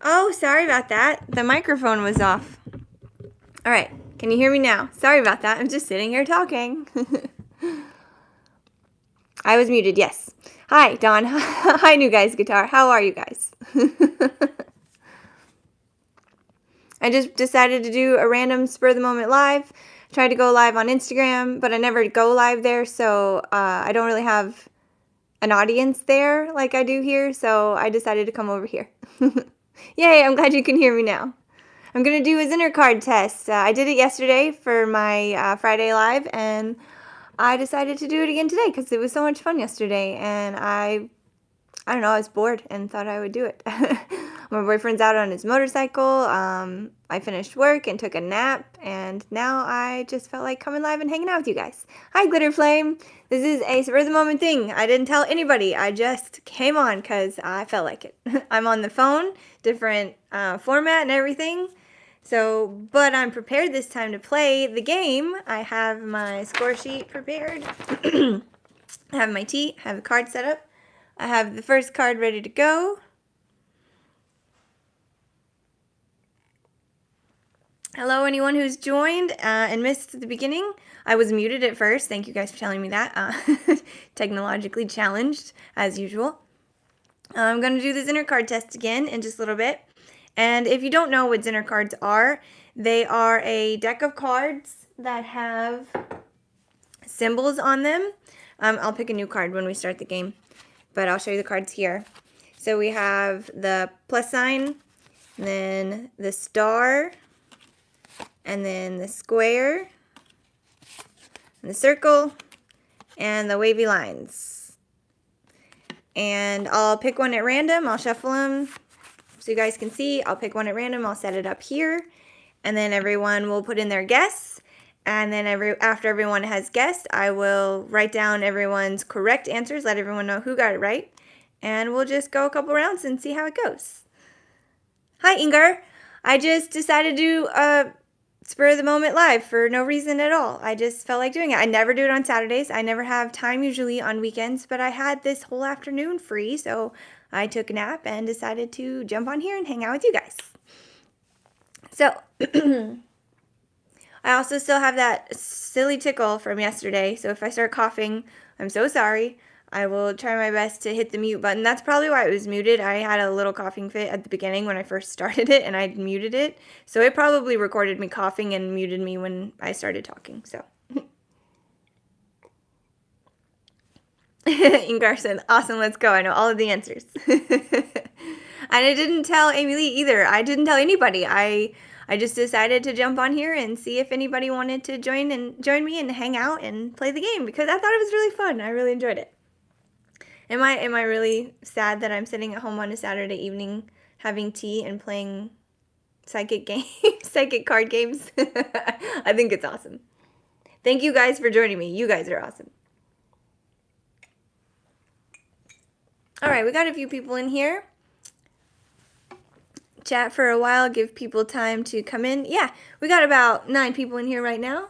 Oh, sorry about that. The microphone was off. All right. Can you hear me now? Sorry about that. I'm just sitting here talking. I was muted, yes. Hi, Dawn. Hi, New Guys Guitar. How are you guys? I just decided to do a random spur of the moment live. Tried to go live on Instagram, but I never go live there, so I don't really have an audience there like I do here, so I decided to come over here. Yay, I'm glad you can hear me now. I'm going to do a Zener Card test. I did it yesterday for my Friday Live, and I decided to do it again today because it was so much fun yesterday, and I don't know, I was bored and thought I would do it. My boyfriend's out on his motorcycle. I finished work and took a nap, and now I just felt like coming live and hanging out with you guys. Hi, Glitter Flame. This is a spur of the moment thing. I didn't tell anybody. I just came on because I felt like it. I'm on the phone, different format and everything. So, but I'm prepared this time to play the game. I have my score sheet prepared. I have my tea, I have the card set up. I have the first card ready to go. Hello, anyone who's joined and missed the beginning. I was muted at first. Thank you guys for telling me that. Technologically challenged, as usual. I'm going to do the Zener Card test again in just a little bit. And if you don't know what Zener Cards are, they are a deck of cards that have symbols on them. I'll pick a new card when we start the game, but I'll show you the cards here. So we have the plus sign, and then the star, and then the square, and the circle, and the wavy lines. And I'll pick one at random. I'll shuffle them so you guys can see. I'll pick one at random. I'll set it up here, and then everyone will put in their guess. And then after everyone has guessed, I will write down everyone's correct answers, let everyone know who got it right, and we'll just go a couple rounds and see how it goes. Hi, Ingar. I just decided to do a spur of the moment live for no reason at all. I just felt like doing it. I never do it on Saturdays. I never have time usually on weekends, but I had this whole afternoon free, so I took a nap and decided to jump on here and hang out with you guys. So, I also still have that silly tickle from yesterday, so if I start coughing, I'm so sorry. I will try my best to hit the mute button. That's probably why it was muted. I had a little coughing fit at the beginning when I first started it, and I muted it. So it probably recorded me coughing and muted me when I started talking. So, Ingar said, awesome, let's go. I know all of the answers. And I didn't tell Amy Lee either. I didn't tell anybody. I just decided to jump on here and see if anybody wanted to join me and hang out and play the game because I thought it was really fun. I really enjoyed it. Am I really sad that I'm sitting at home on a Saturday evening having tea and playing psychic card games? I think it's awesome. Thank you guys for joining me. You guys are awesome. All right, we got a few people in here. Chat for a while, give people time to come in. Yeah, we got about 9 people in here right now.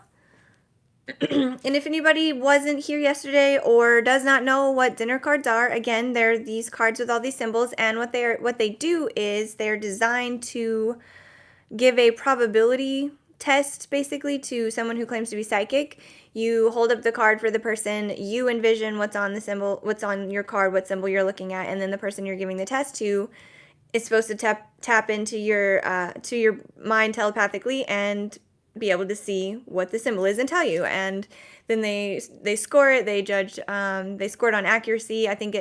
And if anybody wasn't here yesterday or does not know what Zener cards are, again, they're these cards with all these symbols, and what they do is they're designed to give a probability test basically to someone who claims to be psychic. You hold up the card for the person, you envision what's on the symbol, what's on your card, what symbol you're looking at, and then the person you're giving the test to is supposed to tap into your mind telepathically and be able to see what the symbol is and tell you. And then they score it. They judge. They score it on accuracy. I think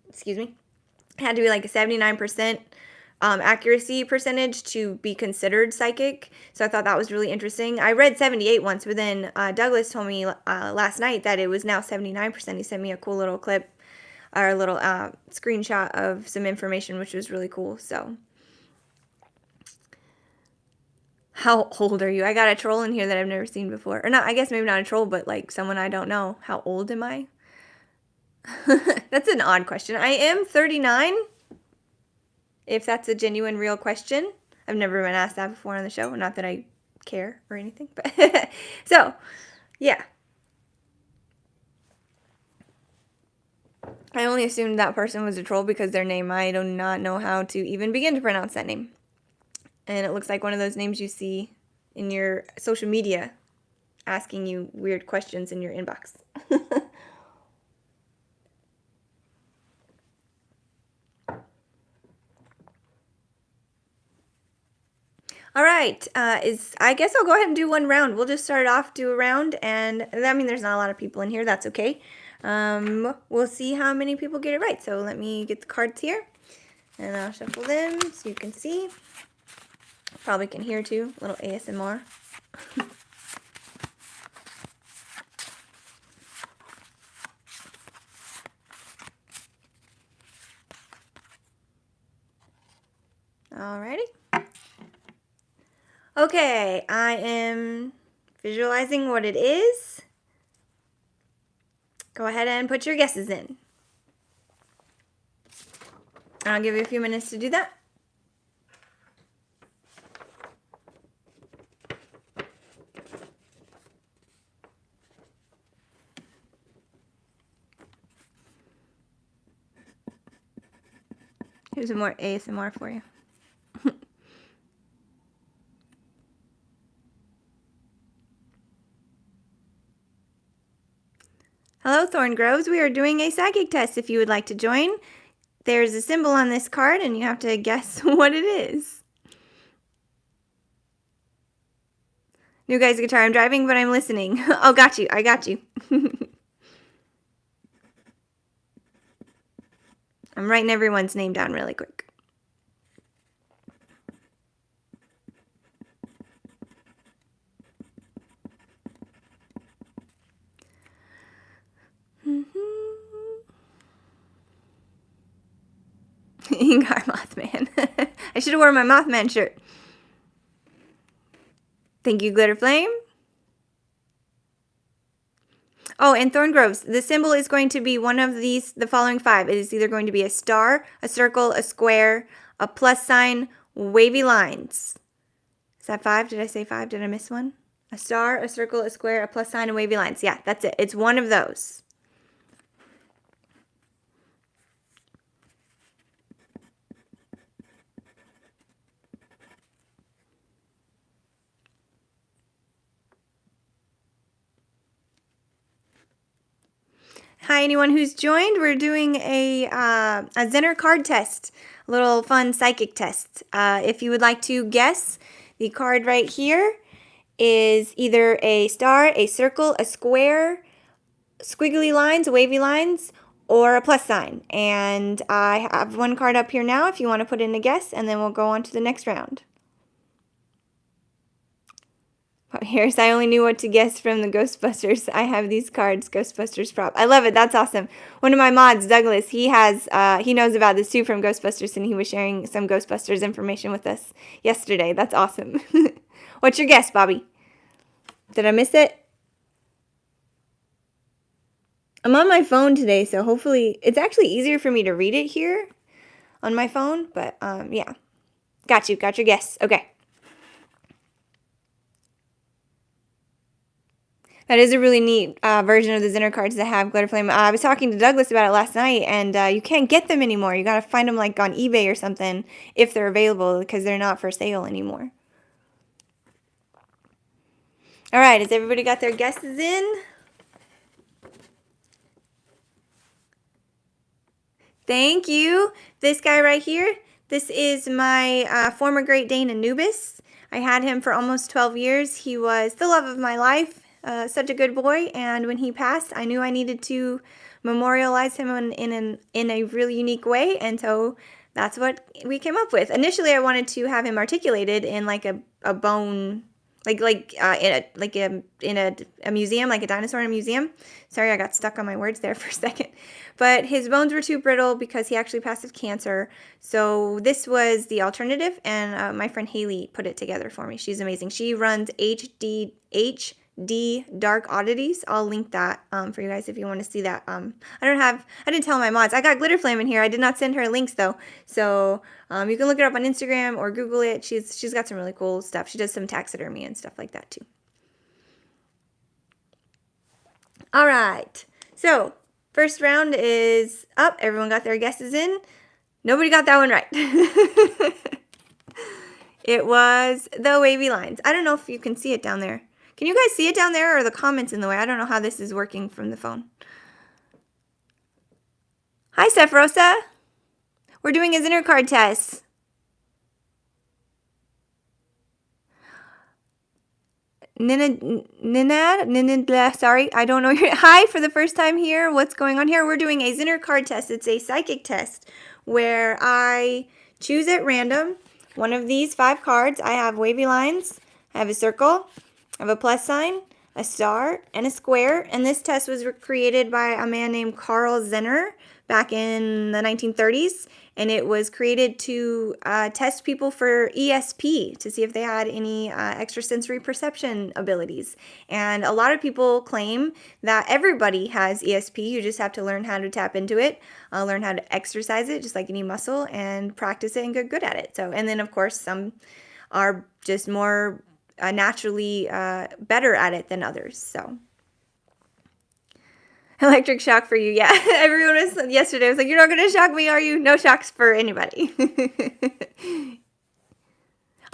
excuse me, it had to be like a 79% accuracy percentage to be considered psychic. So I thought that was really interesting. I read 78 once, but then Douglas told me last night that it was now 79%. He sent me a cool little clip or a little screenshot of some information, which was really cool. So how old are you? I got a troll in here that I've never seen before. Or not, I guess maybe not a troll, but like someone I don't know. How old am I? That's an odd question. I am 39. If that's a genuine, real question. I've never been asked that before on the show. Not that I care or anything. But so, yeah. I only assumed that person was a troll because their name, I do not know how to even begin to pronounce that name. And it looks like one of those names you see in your social media asking you weird questions in your inbox. All right, I guess I'll go ahead and do one round. We'll just start off, do a round, and I mean, there's not a lot of people in here. That's okay. We'll see how many people get it right. So let me get the cards here, and I'll shuffle them so you can see. Probably can hear too, a little ASMR. Alrighty. Okay, I am visualizing what it is. Go ahead and put your guesses in. I'll give you a few minutes to do that. Here's some more ASMR for you. Hello, Thorn Groves. We are doing a psychic test if you would like to join. There's a symbol on this card, and you have to guess what it is. New guy's guitar. I'm driving, but I'm listening. Oh, got you. I got you. I'm writing everyone's name down really quick. Ingar Mothman. I should have worn my Mothman shirt. Thank you, Glitter Flame. Oh, and Thorn Groves. The symbol is going to be one of these, the following 5. It is either going to be a star, a circle, a square, a plus sign, wavy lines. Is that 5? Did I say 5? Did I miss one? A star, a circle, a square, a plus sign, and wavy lines. Yeah, that's it. It's one of those. Hi, anyone who's joined. We're doing a Zener Card test, a little fun psychic test. If you would like to guess, the card right here is either a star, a circle, a square, squiggly lines, wavy lines, or a plus sign. And I have one card up here now if you want to put in a guess, and then we'll go on to the next round. Here's, I only knew what to guess from the Ghostbusters. I have these cards, Ghostbusters prop. I love it. That's awesome. One of my mods, Douglas, he knows about this too from Ghostbusters, and he was sharing some Ghostbusters information with us yesterday. That's awesome. What's your guess, Bobby? Did I miss it? I'm on my phone today, so hopefully it's actually easier for me to read it here on my phone, but yeah. Got you. Got your guess. Okay. That is a really neat version of the Zener cards that have glitter flame. I was talking to Douglas about it last night, and you can't get them anymore. You got to find them like on eBay or something if they're available because they're not for sale anymore. All right, has everybody got their guesses in? Thank you. This guy right here, this is my former Great Dane Anubis. I had him for almost 12 years. He was the love of my life, such a good boy, and when he passed, I knew I needed to memorialize him in a really unique way, and so that's what we came up with. Initially, I wanted to have him articulated in like a bone, in a museum, like a dinosaur in a museum. Sorry, I got stuck on my words there for a second. But his bones were too brittle because he actually passed of cancer. So this was the alternative, and my friend Haley put it together for me. She's amazing. She runs HD Dark Oddities. I'll link that for you guys if you want to see that. I didn't tell my mods. I got Glitter Flame in here. I did not send her links though. So you can look it up on Instagram or Google it. She's got some really cool stuff. She does some taxidermy and stuff like that too. All right. So first round is up. Everyone got their guesses in. Nobody got that one right. It was the wavy lines. I don't know if you can see it down there. Can you guys see it down there, or are the comments in the way? I don't know how this is working from the phone. Hi, Sephirosa. We're doing a Zener Card test. Sorry, I don't know your. Hi, for the first time here. What's going on here? We're doing a Zener Card test. It's a psychic test where I choose at random one of these 5 cards. I have wavy lines, I have a circle, I have a plus sign, a star, and a square. And this test was created by a man named Carl Zener back in the 1930s. And it was created to test people for ESP, to see if they had any extrasensory perception abilities. And a lot of people claim that everybody has ESP. You just have to learn how to tap into it, learn how to exercise it, just like any muscle, and practice it and get good at it. So, and then of course some are just more naturally better at it than others. So. Electric shock for you. Yeah, everyone was yesterday. I was like, you're not going to shock me, are you? No shocks for anybody.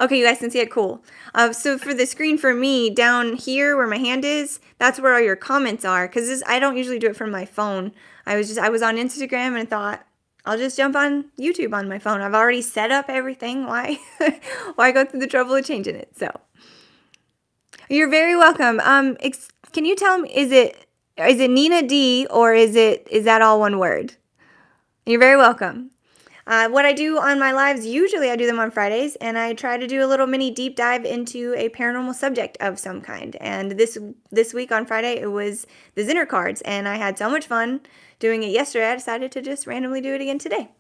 Okay, you guys can see it. Cool. So for the screen for me, down here where my hand is, that's where all your comments are. Because I don't usually do it from my phone. I was on Instagram and I thought, I'll just jump on YouTube on my phone. I've already set up everything. Why go through the trouble of changing it? So you're very welcome. Can you tell me, is it Nina D, or is that all one word? You're very welcome. What I do on my lives, usually I do them on Fridays, and I try to do a little mini deep dive into a paranormal subject of some kind. And this week on Friday, it was the Zener cards, and I had so much fun doing it yesterday, I decided to just randomly do it again today.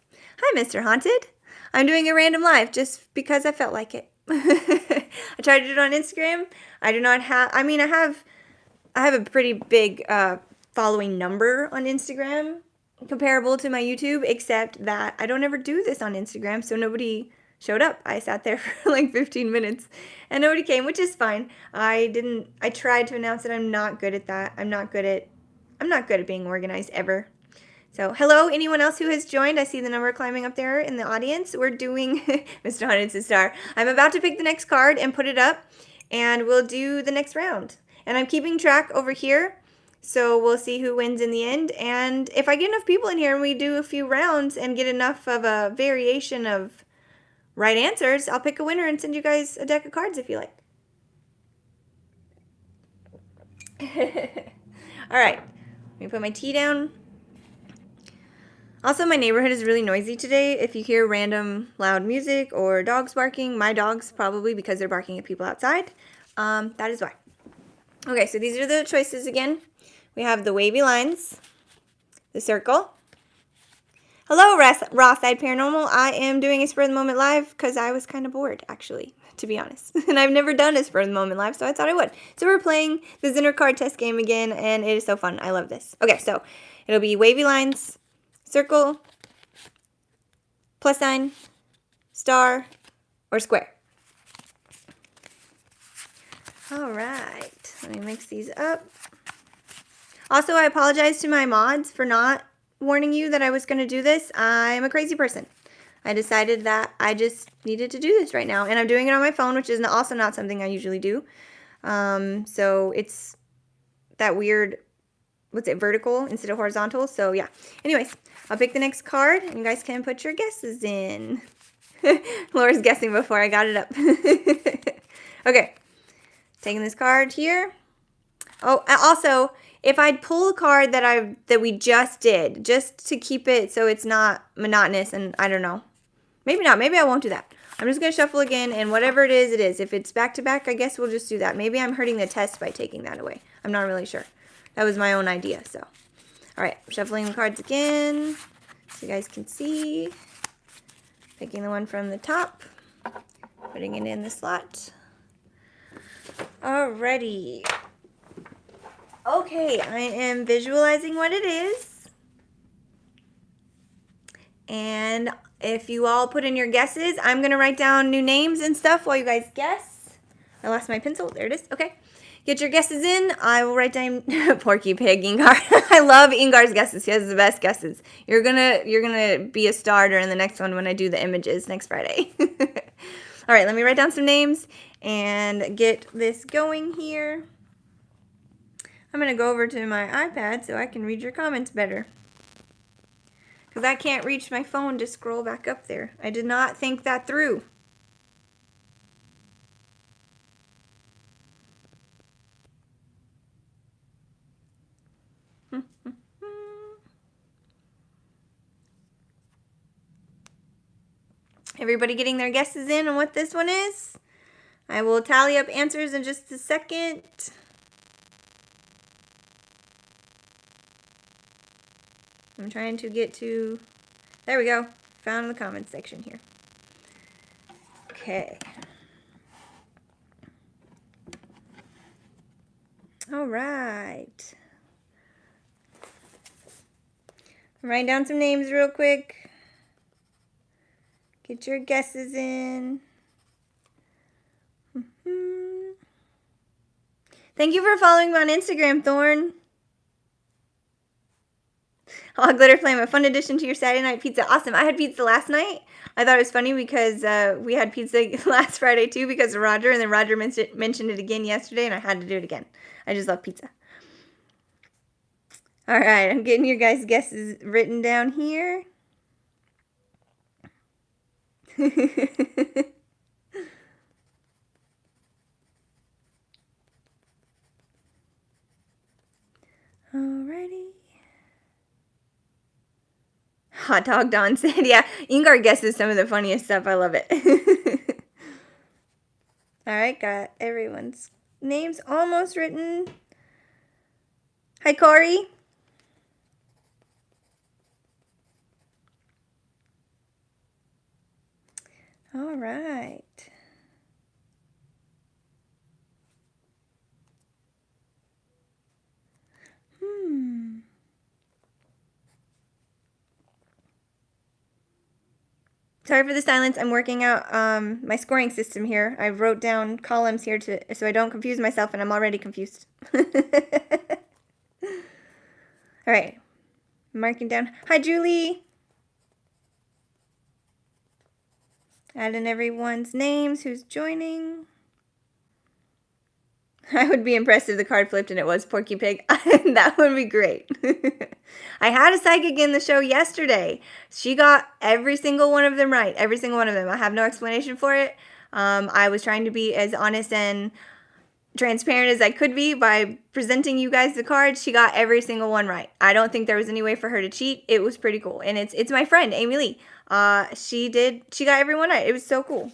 Hi, Mr. Haunted. I'm doing a random live just because I felt like it. I tried to do it on Instagram. I do not have, I have a pretty big following number on Instagram, comparable to my YouTube, except that I don't ever do this on Instagram, so nobody showed up. I sat there for like 15 minutes and nobody came, which is fine. I tried to announce that I'm not good at that. I'm not good at being organized ever. So, hello, anyone else who has joined. I see the number climbing up there in the audience. We're doing Mr. Hunted's a star. I'm about to pick the next card and put it up, and we'll do the next round. And I'm keeping track over here, so we'll see who wins in the end. And if I get enough people in here and we do a few rounds and get enough of a variation of right answers, I'll pick a winner and send you guys a deck of cards if you like. All right, let me put my tea down. Also, my neighborhood is really noisy today. If you hear random loud music or dogs barking, my dogs probably, because they're barking at people outside, that is why. Okay, so these are the choices again. We have the wavy lines, the circle. Hello, Raw-Side Paranormal. I am doing a Spur of the Moment live because I was kind of bored, actually, to be honest. And I've never done a Spur of the Moment live, so I thought I would. So we're playing the Zener Card test game again, and it is so fun. I love this. Okay, so it'll be wavy lines, circle, plus sign, star, or square. All right, let me mix these up. Also, I apologize to my mods for not warning you that I was going to do this. I'm a crazy person. I decided that I just needed to do this right now, and I'm doing it on my phone, which is also not something I usually do. So it's that weird, what's it, vertical instead of horizontal. So yeah. Anyways, I'll pick the next card and you guys can put your guesses in. Laura's guessing before I got it up. Okay. Taking this card here. Oh, also, if I'd pull a card that we just did, just to keep it so it's not monotonous, and I don't know. Maybe not. Maybe I won't do that. I'm just going to shuffle again, and whatever it is, it is. If it's back to back, I guess we'll just do that. Maybe I'm hurting the test by taking that away. I'm not really sure. That was my own idea, so. All right, shuffling the cards again so you guys can see. Picking the one from the top, putting it in the slot. Alrighty. Okay, I am visualizing what it is. And if you all put in your guesses, I'm going to write down new names and stuff while you guys guess. I lost my pencil. There it is. Okay. Get your guesses in. I will write down Porky Pig, Ingar. I love Ingar's guesses. He has the best guesses. You're gonna be a starter in the next one when I do the images next Friday. All right, let me write down some names and get this going here. I'm gonna go over to my iPad so I can read your comments better, because I can't reach my phone to scroll back up there. I did not think that through. Everybody getting their guesses in on what this one is? I will tally up answers in just a second. I'm trying to get to, there we go, found the comments section here. Okay. All right. I'm writing down some names real quick. Get your guesses in. Thank you for following me on Instagram, Thorn. Oh, Glitter Flame, a fun addition to your Saturday night pizza. Awesome. I had pizza last night. I thought it was funny because we had pizza last Friday too because of Roger, and then Roger mentioned it again yesterday, and I had to do it again. I just love pizza. All right, I'm getting your guys' guesses written down here. Alrighty. Hot Dog Don said, yeah, Ingar guesses some of the funniest stuff. I love it. Alright, got everyone's names almost written. Hi, Corey. All right. Sorry for the silence. I'm working out my scoring system here. I wrote down columns here so I don't confuse myself, and I'm already confused. All right. Marking down. Hi, Julie. Add in everyone's names who's joining. I would be impressed if the card flipped and it was Porky Pig. That would be great. I had a psychic in the show yesterday. She got every single one of them right. Every single one of them. I have no explanation for it. I was trying to be as honest and transparent as I could be by presenting you guys the cards. She got every single one right. I don't think there was any way for her to cheat. It was pretty cool. And it's my friend, Amy Lee. She got everyone right. It was so cool.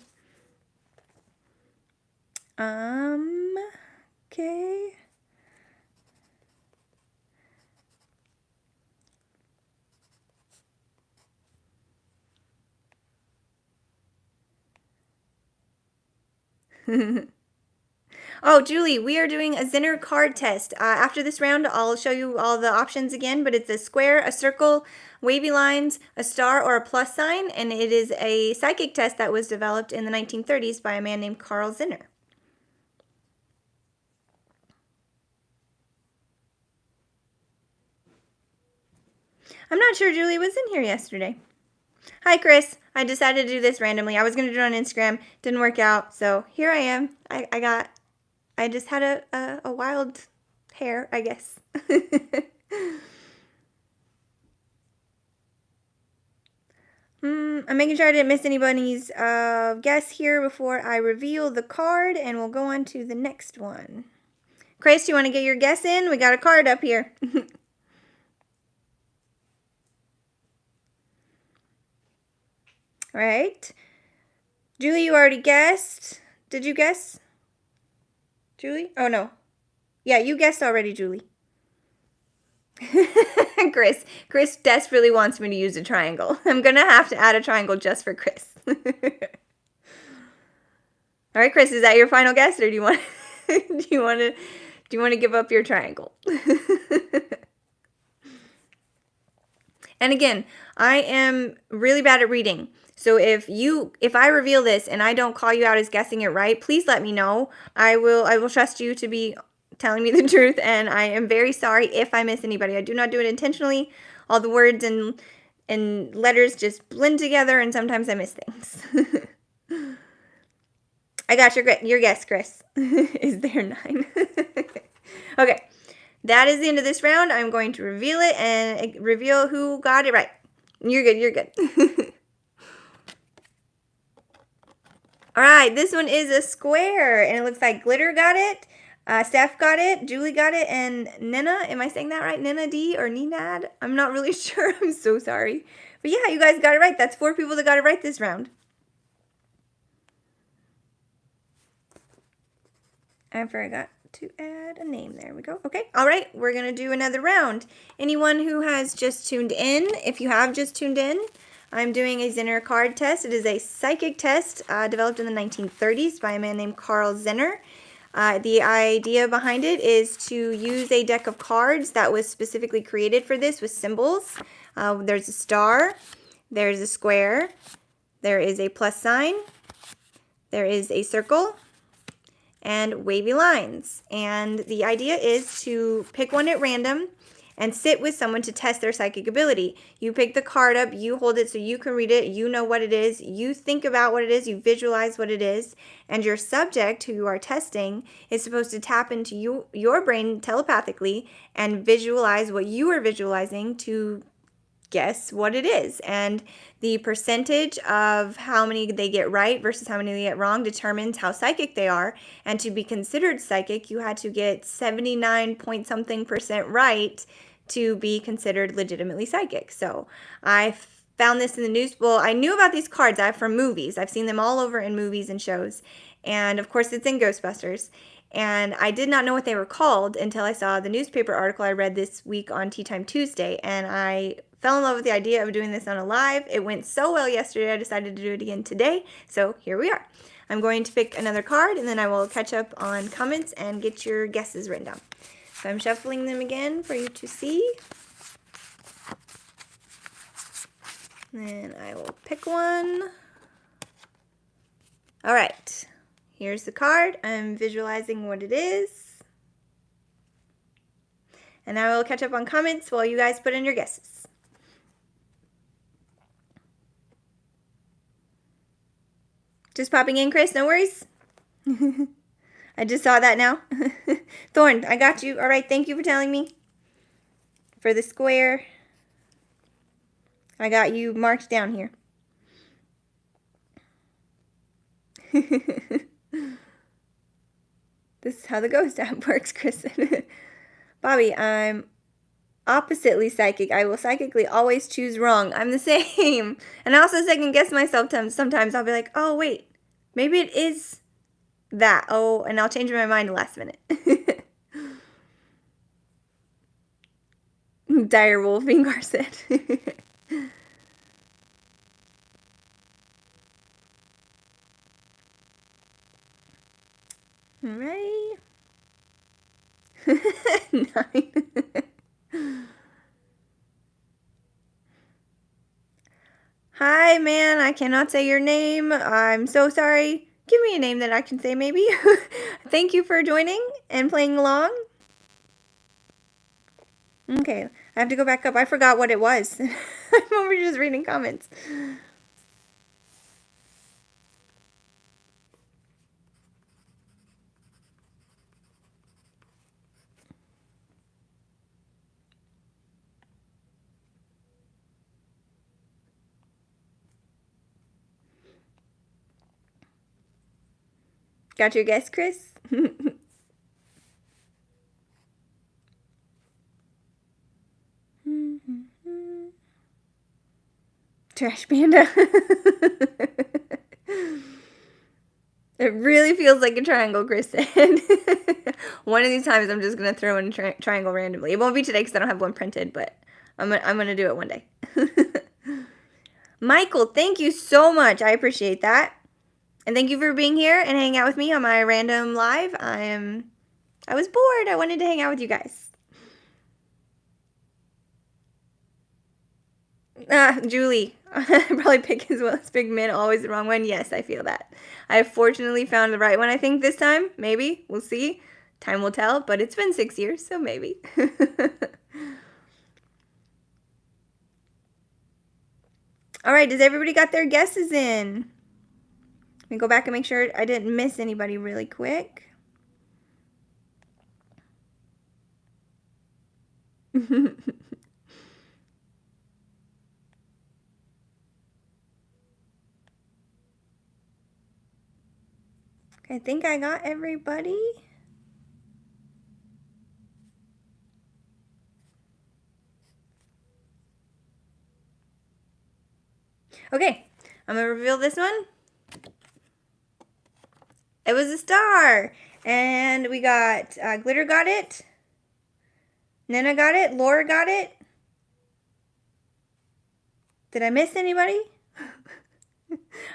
Okay. Oh, Julie, we are doing a Zener card test. After this round, I'll show you all the options again, but it's a square, a circle, wavy lines, a star, or a plus sign, and it is a psychic test that was developed in the 1930s by a man named Carl Zener. I'm not sure Julie was in here yesterday. Hi, Chris. I decided to do this randomly. I was going to do it on Instagram. Didn't work out, so here I am. I got I just had a wild hair, I guess. I'm making sure I didn't miss anybody's guess here before I reveal the card, and we'll go on to the next one. Chris, you want to get your guess in? We got a card up here. All right. Julie, you already guessed. Did you guess? Julie? Oh, no. Yeah, you guessed already, Julie. Chris desperately wants me to use a triangle. I'm going to have to add a triangle just for Chris. All right, Chris, is that your final guess, or do you want to give up your triangle? And again, I am really bad at reading. So if I reveal this and I don't call you out as guessing it right, please let me know. I will trust you to be telling me the truth, and I am very sorry if I miss anybody. I do not do it intentionally. All the words and letters just blend together, and sometimes I miss things. I got your guess, Chris. Is there 9? Okay. That is the end of this round. I'm going to reveal it and reveal who got it right. You're good. You're good. All right. This one is a square, and it looks like Glitter got it. Steph got it. Julie got it. And Nina, am I saying that right? Nina D or Ninad? I'm not really sure. I'm so sorry. But yeah, you guys got it right. That's 4 people that got it right this round. I forgot to add a name. There we go. Okay. All right. We're going to do another round. Anyone who has just tuned in, if you have just tuned in, I'm doing a Zener Card test. It is a psychic test developed in the 1930s by a man named Carl Zener. The idea behind it is to use a deck of cards that was specifically created for this with symbols. There's a star, there's a square, there is a plus sign, there is a circle, and wavy lines. And the idea is to pick one at random and sit with someone to test their psychic ability. You pick the card up, you hold it so you can read it, you know what it is, you think about what it is, you visualize what it is, and your subject, who you are testing, is supposed to tap into your brain telepathically and visualize what you are visualizing to guess what it is. And the percentage of how many they get right versus how many they get wrong determines how psychic they are. And to be considered psychic, you had to get 79 point something % right to be considered legitimately psychic. So I found this in the news. Well, I knew about these cards from movies. I've seen them all over in movies and shows. And of course, it's in Ghostbusters. And I did not know what they were called until I saw the newspaper article I read this week on Tea Time Tuesday. And I fell in love with the idea of doing this on a live. It went so well yesterday, I decided to do it again today. So here we are. I'm going to pick another card, and then I will catch up on comments and get your guesses written down. So I'm shuffling them again for you to see. Then I will pick one. All right. Here's the card. I'm visualizing what it is. And I will catch up on comments while you guys put in your guesses. Just popping in, Chris. No worries. I just saw that now. Thorn, I got you. All right, thank you for telling me. For the square, I got you marked down here. This is how the ghost app works, Chris. Bobby, I'm oppositely psychic. I will psychically always choose wrong. I'm the same. And I also second guess myself sometimes. I'll be like, oh, wait, maybe it is that. Oh, and I'll change my mind last minute. Dire Wolf, Vingar said. All right. 9. Hi, man. I cannot say your name. I'm so sorry. Give me a name that I can say, maybe. Thank you for joining and playing along. Okay, I have to go back up. I forgot what it was. I'm over just reading comments. Got your guess, Chris? Trash Panda. It really feels like a triangle, Chris said. One of these times I'm just going to throw in a triangle randomly. It won't be today because I don't have one printed, but I'm gonna do it one day. Michael, thank you so much. I appreciate that. And thank you for being here and hanging out with me on my random live. I was bored. I wanted to hang out with you guys. Julie, I probably pick as well as Big Min, always the wrong one. Yes, I feel that. I have fortunately found the right one, I think, this time. Maybe. We'll see. Time will tell, but it's been 6 years, so maybe. All right, does everybody got their guesses in? Let me go back and make sure I didn't miss anybody really quick. I think I got everybody. Okay, I'm going to reveal this one. It was a star. And we got Glitter got it. Nina got it. Laura got it. Did I miss anybody?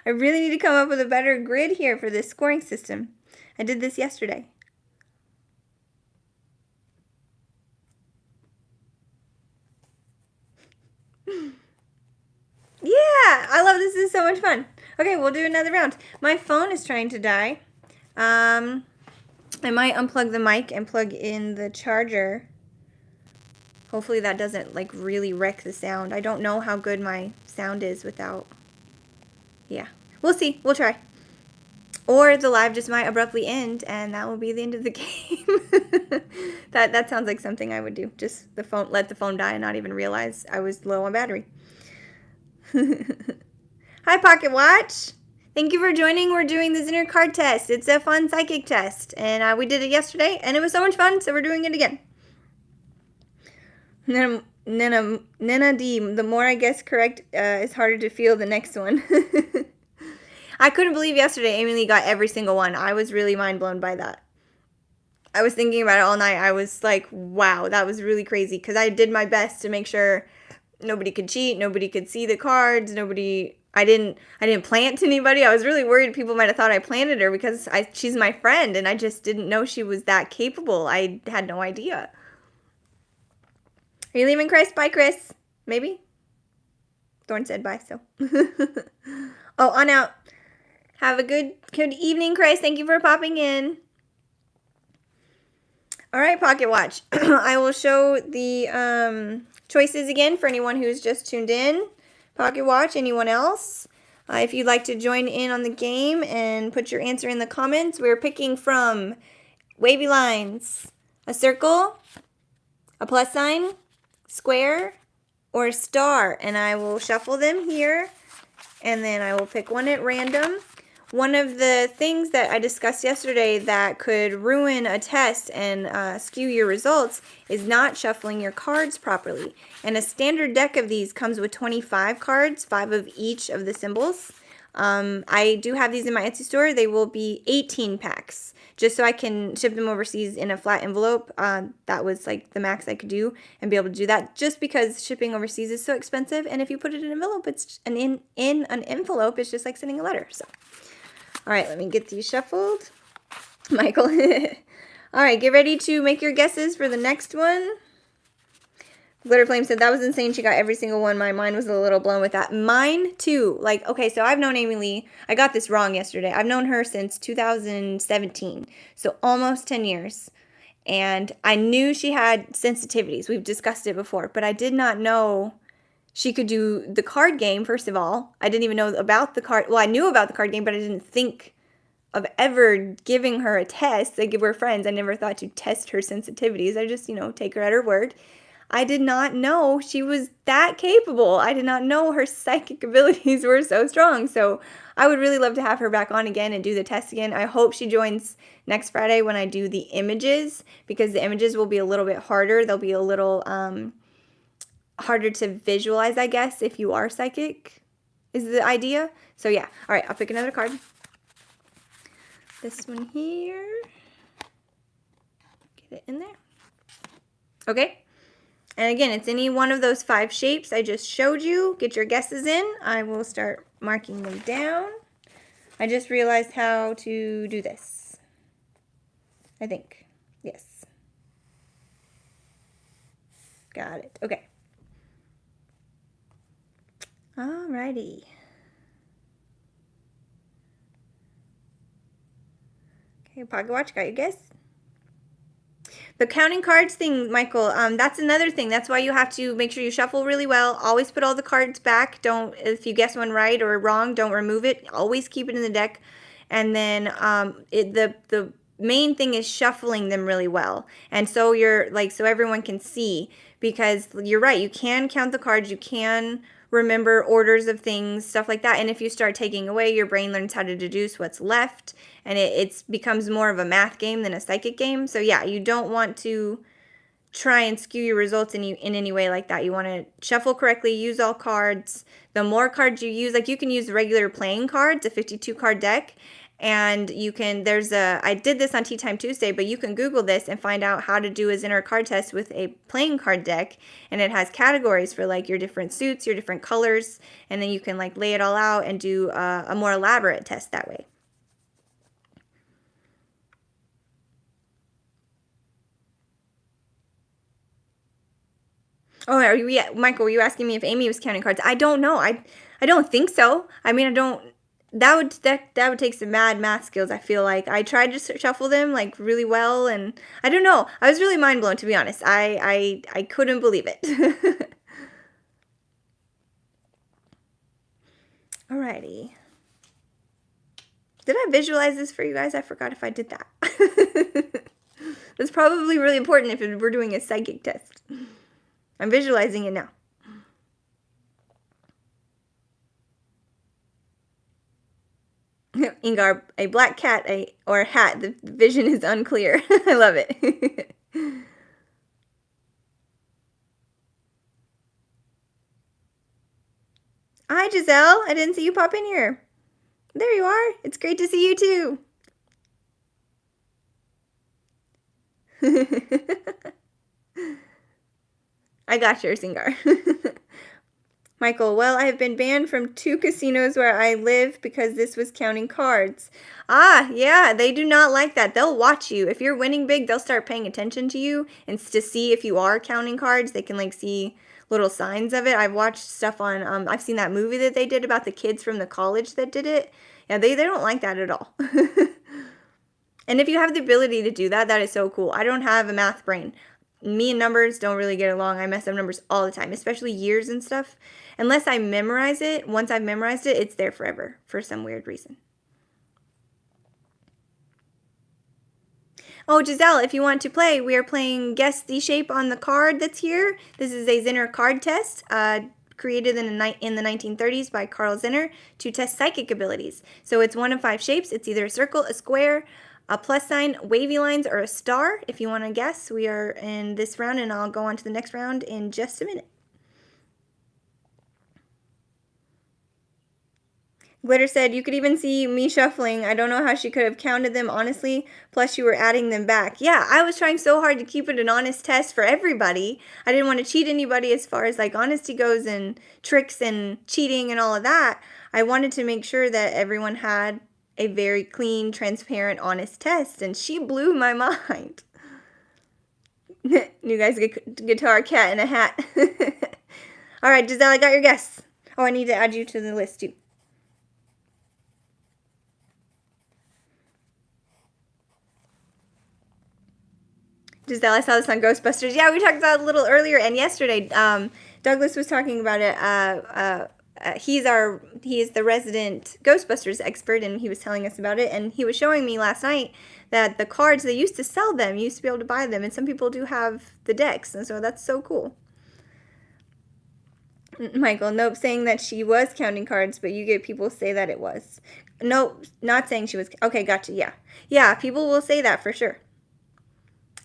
I really need to come up with a better grid here for this scoring system. I did this yesterday. Yeah, I love this. This is so much fun. Okay, we'll do another round. My phone is trying to die. I might unplug the mic and plug in the charger. Hopefully that doesn't like really wreck the sound. I don't know how good my sound is without. Yeah, we'll see. We'll try. Or the live just might abruptly end, and that will be the end of the game. That sounds like something I would do. Just let the phone die and not even realize I was low on battery. Hi, Pocket Watch. Thank you for joining. We're doing the Zener Card test. It's a fun psychic test, and we did it yesterday, and it was so much fun, so we're doing it again. Nina D, the more I guess correct, it's harder to feel the next one. I couldn't believe yesterday Amy Lee got every single one. I was really mind blown by that. I was thinking about it all night. I was like, wow, that was really crazy, because I did my best to make sure nobody could cheat, nobody could see the cards, I didn't plant to anybody. I was really worried people might have thought I planted her because she's my friend, and I just didn't know she was that capable. I had no idea. Are you leaving, Chris? Bye, Chris. Maybe? Thorn said bye, so. Oh, on out. Have a good evening, Chris. Thank you for popping in. All right, Pocket Watch. I will show the choices again for anyone who's just tuned in. Pocket Watch, anyone else? If you'd like to join in on the game and put your answer in the comments, we're picking from wavy lines, a circle, a plus sign, square, or a star. And I will shuffle them here, and then I will pick one at random. One of the things that I discussed yesterday that could ruin a test and skew your results is not shuffling your cards properly. And a standard deck of these comes with 25 cards, 5 of each of the symbols. I do have these in my Etsy store. They will be 18 packs, just so I can ship them overseas in a flat envelope. That was like the max I could do and be able to do that, just because shipping overseas is so expensive. And if you put it in an envelope, it's in an envelope, it's just like sending a letter. So. All right, let me get these shuffled. Michael. All right, get ready to make your guesses for the next one. Glitter Flame said, that was insane. She got every single one. My mind was a little blown with that. Mine, too. Like, okay, so I've known Amy Lee. I got this wrong yesterday. I've known her since 2017, so almost 10 years. And I knew she had sensitivities. We've discussed it before, but I did not know she could do the card game, first of all. I didn't even know about the card. Well, I knew about the card game, but I didn't think of ever giving her a test. Like, if we're friends, I never thought to test her sensitivities. I just, take her at her word. I did not know she was that capable. I did not know her psychic abilities were so strong. So I would really love to have her back on again and do the test again. I hope she joins next Friday when I do the images, because the images will be a little bit harder. They'll be a little harder to visualize, I guess, if you are psychic, is the idea. So yeah, all right, I'll pick another card. This one here. Get it in there. Okay. And again, it's any one of those 5 shapes I just showed you. Get your guesses in. I will start marking them down. I just realized how to do this. I think. Yes. Got it. Okay. Alrighty. Okay, pocket watch, got your guess? The counting cards thing, Michael, that's another thing. That's why you have to make sure you shuffle really well. Always put all the cards back. Don't, if you guess one right or wrong, don't remove it. Always keep it in the deck. And then the main thing is shuffling them really well. And so you're like, so everyone can see, because you're right. You can count the cards. You can remember orders of things, stuff like that. And if you start taking away, your brain learns how to deduce what's left, and it becomes more of a math game than a psychic game. So yeah, you don't want to try and skew your results in any way like that. You want to shuffle correctly, use all cards. The more cards you use, like you can use regular playing cards, a 52 card deck, and you can, I did this on Tea Time Tuesday, but you can Google this and find out how to do a Zener card test with a playing card deck, and it has categories for like your different suits, your different colors, and then you can like lay it all out and do a more elaborate test that way. Oh, Michael, were you asking me if Amy was counting cards? I don't know. I don't think so. I mean, I don't. That would take some mad math skills, I feel like. I tried to shuffle them like really well, and I don't know. I was really mind blown, to be honest. I couldn't believe it. Alrighty. Did I visualize this for you guys? I forgot if I did that. That's probably really important if we're doing a psychic test. I'm visualizing it now. Ingar, a black cat, or a hat. The vision is unclear. I love it. Hi, Giselle. I didn't see you pop in here. There you are. It's great to see you too. I got yours, Ingar. Michael, well, I have been banned from 2 casinos where I live because this was counting cards. Ah, yeah, they do not like that. They'll watch you. If you're winning big, they'll start paying attention to you, and to see if you are counting cards. They can like see little signs of it. I've watched stuff on, I've seen that movie that they did about the kids from the college that did it. Yeah, they don't like that at all. And if you have the ability to do that, that is so cool. I don't have a math brain. Me and numbers don't really get along. I mess up numbers all the time, especially years and stuff. Unless I memorize it, once I've memorized it, it's there forever for some weird reason. Oh, Giselle, if you want to play, we are playing Guess the Shape on the Card that's here. This is a Zener card test created in the 1930s by Carl Zener to test psychic abilities. So it's one of 5 shapes. It's either a circle, a square, a plus sign, wavy lines, or a star. If you want to guess, we are in this round, and I'll go on to the next round in just a minute. Glitter said, you could even see me shuffling. I don't know how she could have counted them, honestly. Plus, you were adding them back. Yeah, I was trying so hard to keep it an honest test for everybody. I didn't want to cheat anybody as far as like honesty goes and tricks and cheating and all of that. I wanted to make sure that everyone had a very clean, transparent, honest test, and she blew my mind. New guys, guitar, cat, and a hat. All right, Giselle, I got your guess. Oh, I need to add you to the list, too. Giselle, I saw this on Ghostbusters. Yeah, we talked about it a little earlier, and yesterday, Douglas was talking about it. He is the resident Ghostbusters expert, and he was telling us about it, and he was showing me last night that the cards, they used to sell them, you used to be able to buy them, and some people do have the decks, and so that's so cool. Michael, nope, saying that she was counting cards, but you get people say that it was. Nope, not saying she was. Okay, gotcha, yeah. Yeah, people will say that for sure.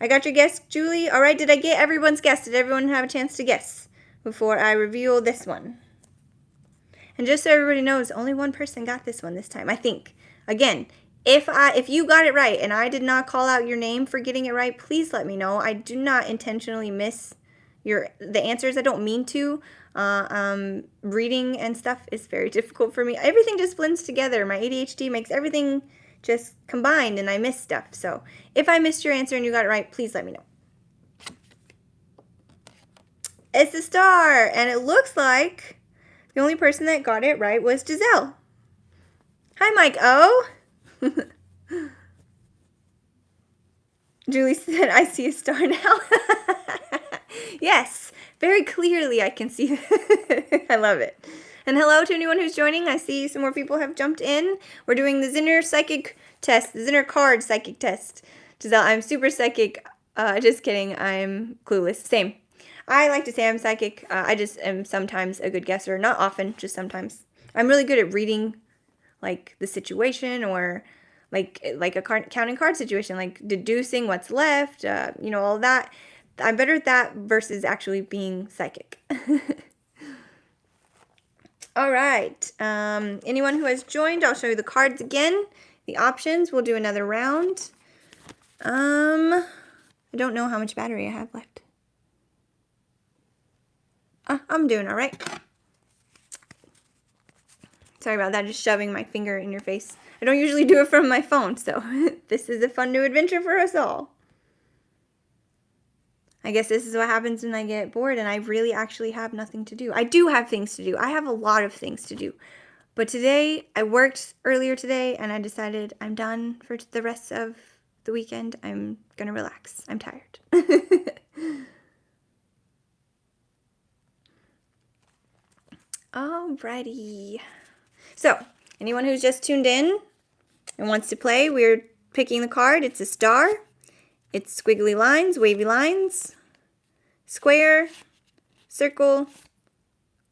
I got your guess, Julie. All right, did I get everyone's guess? Did everyone have a chance to guess before I reveal this one? And just so everybody knows, only one person got this one this time, I think. Again, if you got it right and I did not call out your name for getting it right, please let me know. I do not intentionally miss the answers. I don't mean to. Reading and stuff is very difficult for me. Everything just blends together. My ADHD makes everything just combined and I miss stuff. So if I missed your answer and you got it right, please let me know. It's a star, and it looks like the only person that got it right was Giselle. Hi, Mike O. Julie said, I see a star now. Yes, very clearly I can see it. I love it. And hello to anyone who's joining. I see some more people have jumped in. We're doing the Zener psychic test, the Zener Card psychic test. Giselle, I'm super psychic. Just kidding. I'm clueless. Same. I like to say I'm psychic. I just am sometimes a good guesser. Not often, just sometimes. I'm really good at reading, like, the situation or like a counting card situation, like deducing what's left, all that. I'm better at that versus actually being psychic. All right. Anyone who has joined, I'll show you the cards again. The options. We'll do another round. I don't know how much battery I have left. I'm doing all right. Sorry about that, just shoving my finger in your face. I don't usually do it from my phone, so this is a fun new adventure for us all. I guess this is what happens when I get bored and I really actually have nothing to do. I do have things to do. I have a lot of things to do. But today, I worked earlier today and I decided I'm done for the rest of the weekend. I'm gonna relax. I'm tired. Alrighty. So, anyone who's just tuned in and wants to play, we're picking the card. It's a star. It's squiggly lines, wavy lines, square, circle,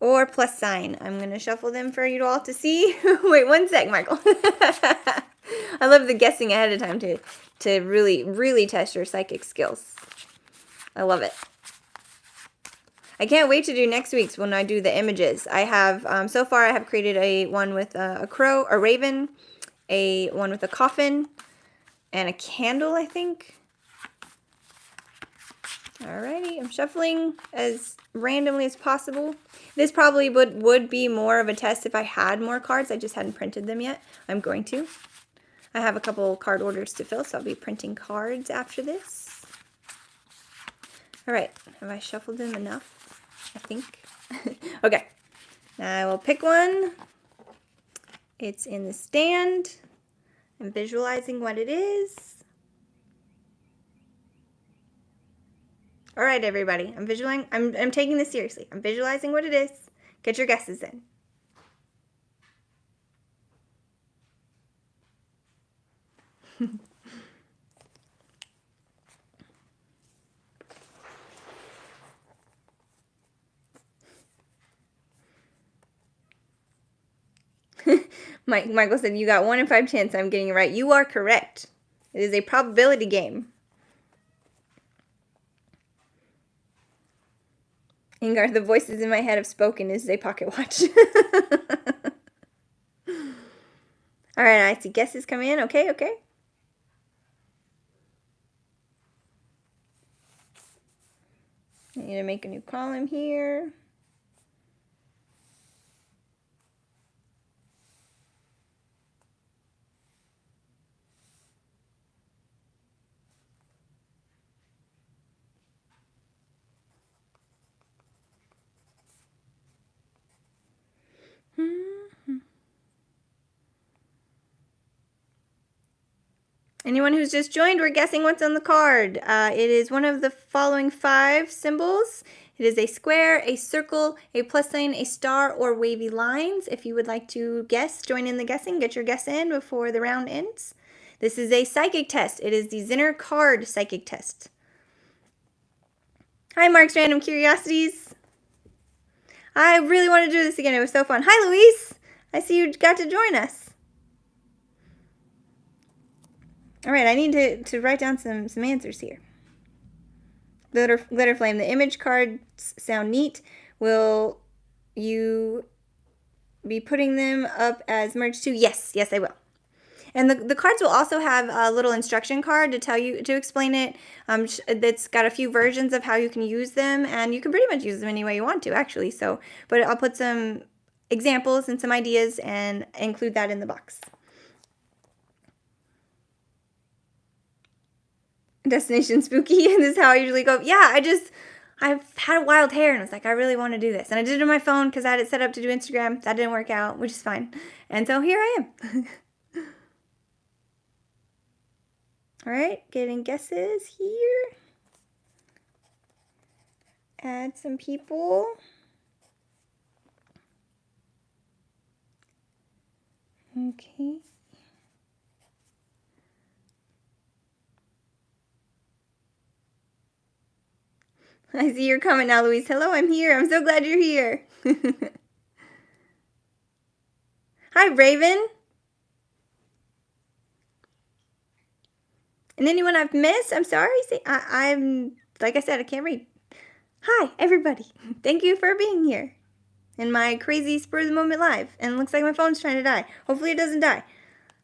or plus sign. I'm going to shuffle them for you all to see. Wait 1 sec, Michael. I love the guessing ahead of time to really, really test your psychic skills. I love it. I can't wait to do next week's when I do the images. I have, so far I have created a one with a crow, a raven, a one with a coffin, and a candle, I think. Alrighty, I'm shuffling as randomly as possible. This probably would be more of a test if I had more cards. I just hadn't printed them yet. I'm going to. I have a couple card orders to fill, so I'll be printing cards after this. Alright, have I shuffled them enough? I think. Okay, now I will pick one. It's in the stand. I'm visualizing what it is. All right, everybody. I'm visualizing. I'm taking this seriously. I'm visualizing what it is. Get your guesses in. Michael said, you got 1 in 5 chance I'm getting it right. You are correct. It is a probability game. Ingar, the voices in my head have spoken is a pocket watch. All right, I see guesses come in. Okay, okay. I need to make a new column here. Anyone who's just joined, we're guessing what's on the card. It is one of the following 5 symbols. It is a square, a circle, a plus sign, a star, or wavy lines. If you would like to guess, join in the guessing. Get your guess in before the round ends. This is a psychic test. It is the Zener Card psychic test. Hi, Mark's Random Curiosities. I really want to do this again. It was so fun. Hi, Luis. I see you got to join us. All right, I need to write down some answers here. Glitter Flame, the image cards sound neat. Will you be putting them up as merch too? Yes, I will. And the cards will also have a little instruction card to tell you, to explain it. That's got a few versions of how you can use them, and you can pretty much use them any way you want to, actually. So, but I'll put some examples and some ideas and include that in the box. Destination Spooky, and this is how I usually go. Yeah, I've had wild hair, and I was like, I really want to do this. And I did it on my phone because I had it set up to do Instagram. That didn't work out, which is fine. And so here I am. All right, getting guesses here. Add some people. Okay. I see your comment now, Louise. Hello, I'm here. I'm so glad you're here. Hi, Raven. And anyone I've missed, I'm sorry. I'm, like I said, I can't read. Hi, everybody. Thank you for being here in my crazy spur of the moment live. And it looks like my phone's trying to die. Hopefully it doesn't die.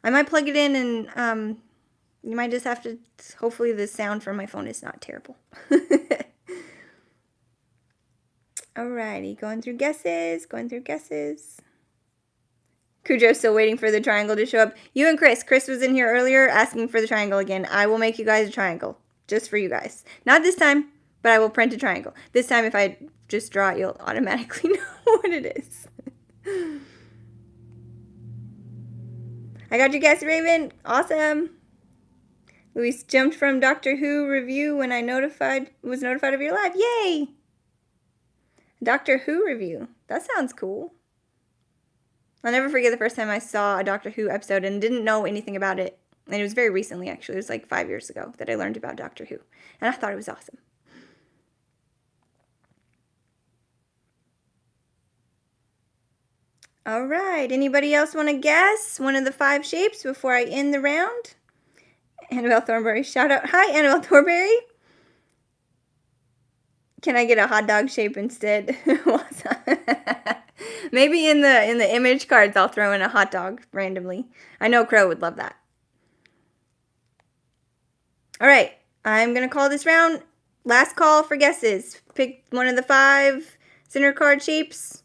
I might plug it in and you might just have to, hopefully the sound from my phone is not terrible. Alrighty, going through guesses. Cujo's still waiting for the triangle to show up. You and Chris. Chris was in here earlier asking for the triangle again. I will make you guys a triangle just for you guys. Not this time, but I will print a triangle. This time, if I just draw it, you'll automatically know what it is. I got you guys, Raven. Awesome. Luis jumped from Doctor Who review when I was notified of your live. Yay! Doctor Who review. That sounds cool. I'll never forget the first time I saw a Doctor Who episode and didn't know anything about it. And it was very recently, actually. It was like 5 years ago that I learned about Doctor Who. And I thought it was awesome. All right. Anybody else want to guess one of the 5 shapes before I end the round? Annabelle Thornberry, shout out. Hi, Annabelle Thornberry. Can I get a hot dog shape instead? Maybe in the image cards I'll throw in a hot dog randomly. I know Crow would love that. All right, I'm going to call this round last call for guesses. Pick one of the 5 Zener Card shapes.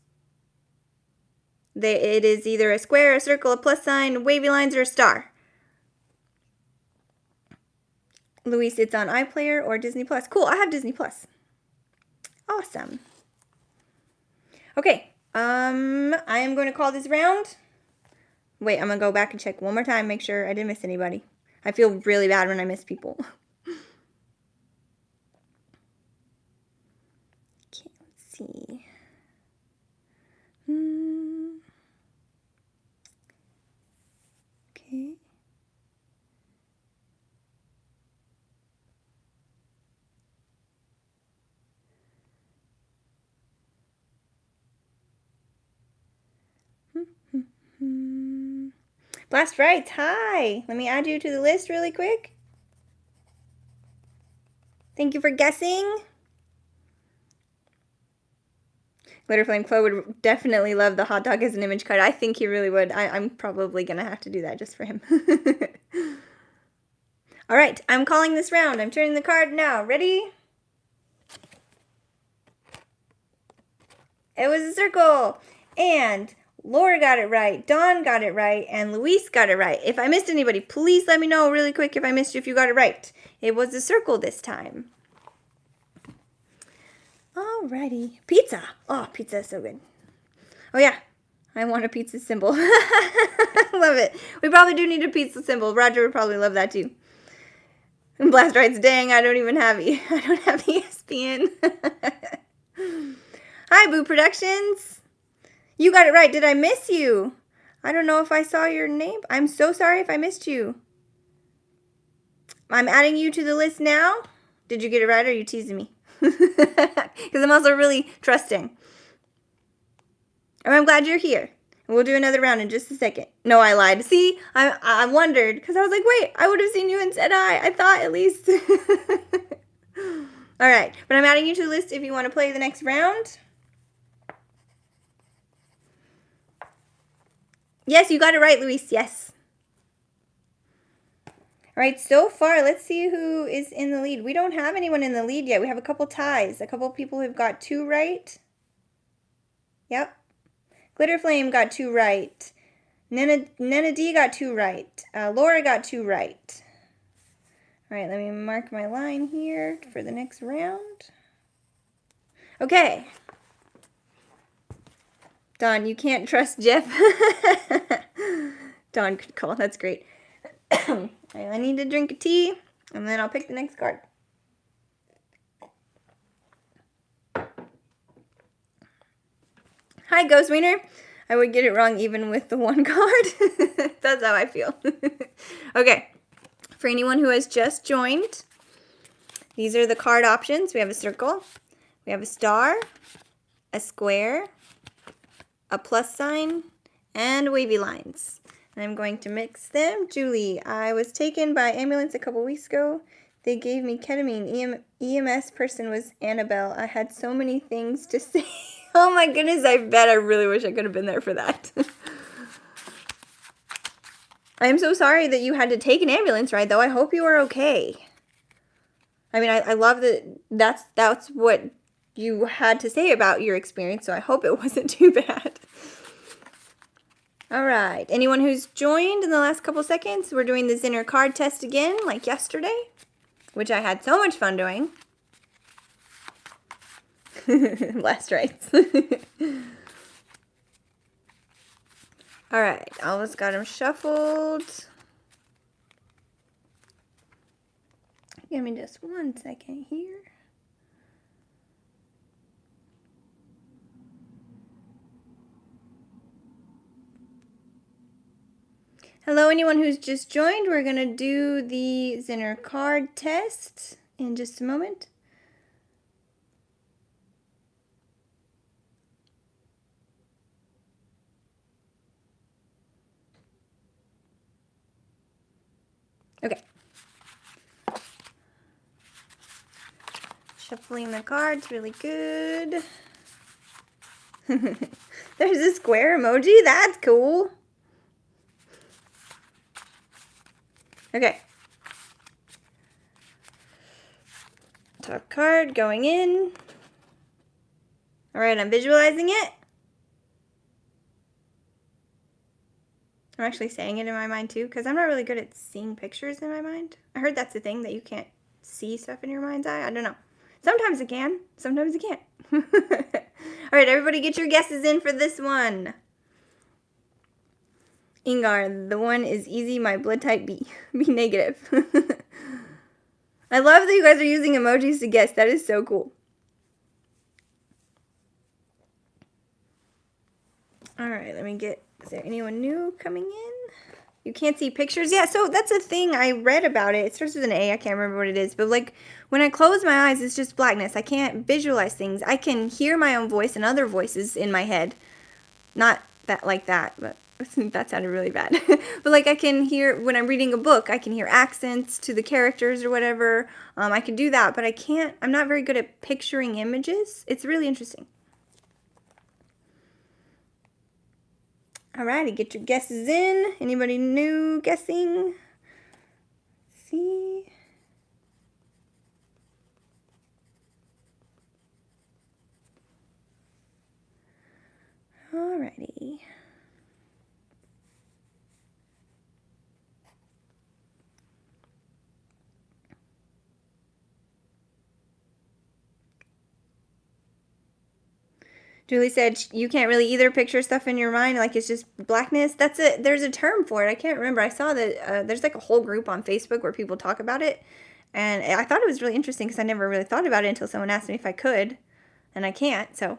It is either a square, a circle, a plus sign, wavy lines, or a star. Luis, it's on iPlayer or Disney Plus. Cool, I have Disney Plus. Awesome. Okay, I am going to call this round. Wait, I'm going to go back and check one more time, make sure I didn't miss anybody. I feel really bad when I miss people. Okay, let's see. Okay. Blast Rights, hi! Let me add you to the list really quick. Thank you for guessing. Glitterflame Chloe would definitely love the hot dog as an image card. I think he really would. I'm probably going to have to do that just for him. All right, I'm calling this round. I'm turning the card now. Ready? It was a circle. And Laura got it right, Dawn got it right, and Luis got it right. If I missed anybody, please let me know really quick if I missed you, if you got it right. It was a circle this time. Alrighty. Pizza. Oh, pizza is so good. Oh, yeah. I want a pizza symbol. Love it. We probably do need a pizza symbol. Roger would probably love that too. And Blast Rights, dang, I don't have ESPN. Hi, Boo Productions. You got it right. Did I miss you? I don't know if I saw your name. I'm so sorry if I missed you. I'm adding you to the list now. Did you get it right or are you teasing me? Because I'm also really trusting. I'm glad you're here. We'll do another round in just a second. No, I lied. See, I wondered because I was like, wait, I would have seen you and said hi. I thought at least. All right, but I'm adding you to the list if you want to play the next round. Yes, you got it right, Luis. Yes. All right, so far, let's see who is in the lead. We don't have anyone in the lead yet. We have a couple ties. A couple people who've got 2 right. Yep. Glitter Flame got 2 right. Nena D got 2 right. Laura got 2 right. All right, let me mark my line here for the next round. Okay. Dawn, you can't trust Jeff. Dawn, good call. That's great. I need to drink a tea, and then I'll pick the next card. Hi, Ghost Wiener. I would get it wrong even with the 1 card. That's how I feel. Okay. For anyone who has just joined, these are the card options. We have a circle, we have a star, a square, a plus sign, and wavy lines. And I'm going to mix them. Julie, I was taken by ambulance a couple weeks ago. They gave me ketamine. EMS person was Annabelle. I had so many things to say. Oh my goodness, I bet I really wish I could have been there for that. I am so sorry that you had to take an ambulance ride, though. I hope you are okay. I mean, I love that that's what you had to say about your experience, so I hope it wasn't too bad. All right. Anyone who's joined in the last couple seconds, we're doing the Zener Card test again, like yesterday, which I had so much fun doing. Last rights. All right. Almost got them shuffled. Give me just 1 second here. Hello, anyone who's just joined. We're going to do the Zener Card test in just a moment. Okay. Shuffling the cards really good. There's a square emoji. That's cool. Okay. Top card going in. All right, I'm visualizing it. I'm actually saying it in my mind too, because I'm not really good at seeing pictures in my mind. I heard that's the thing, that you can't see stuff in your mind's eye. I don't know. Sometimes it can. Sometimes it can't. All right, everybody get your guesses in for this one. Ingar, the one is easy, my blood type B. B negative. I love that you guys are using emojis to guess. That is so cool. All right, let me get, is there anyone new coming in? You can't see pictures? Yeah, so that's a thing. I read about it. It starts with an A. I can't remember what it is. But, like, when I close my eyes, it's just blackness. I can't visualize things. I can hear my own voice and other voices in my head. Not that like that, but that sounded really bad. But, like, I can hear, when I'm reading a book, I can hear accents to the characters or whatever. I can do that, but I can't, I'm not very good at picturing images. It's really interesting. Alrighty, get your guesses in. Anybody new guessing? Let's see. Alrighty. Julie said you can't really either picture stuff in your mind, like it's just blackness. That's it. There's a term for it. I can't remember. I saw that there's like a whole group on Facebook where people talk about it, and I thought it was really interesting because I never really thought about it until someone asked me if I could, and I can't. So,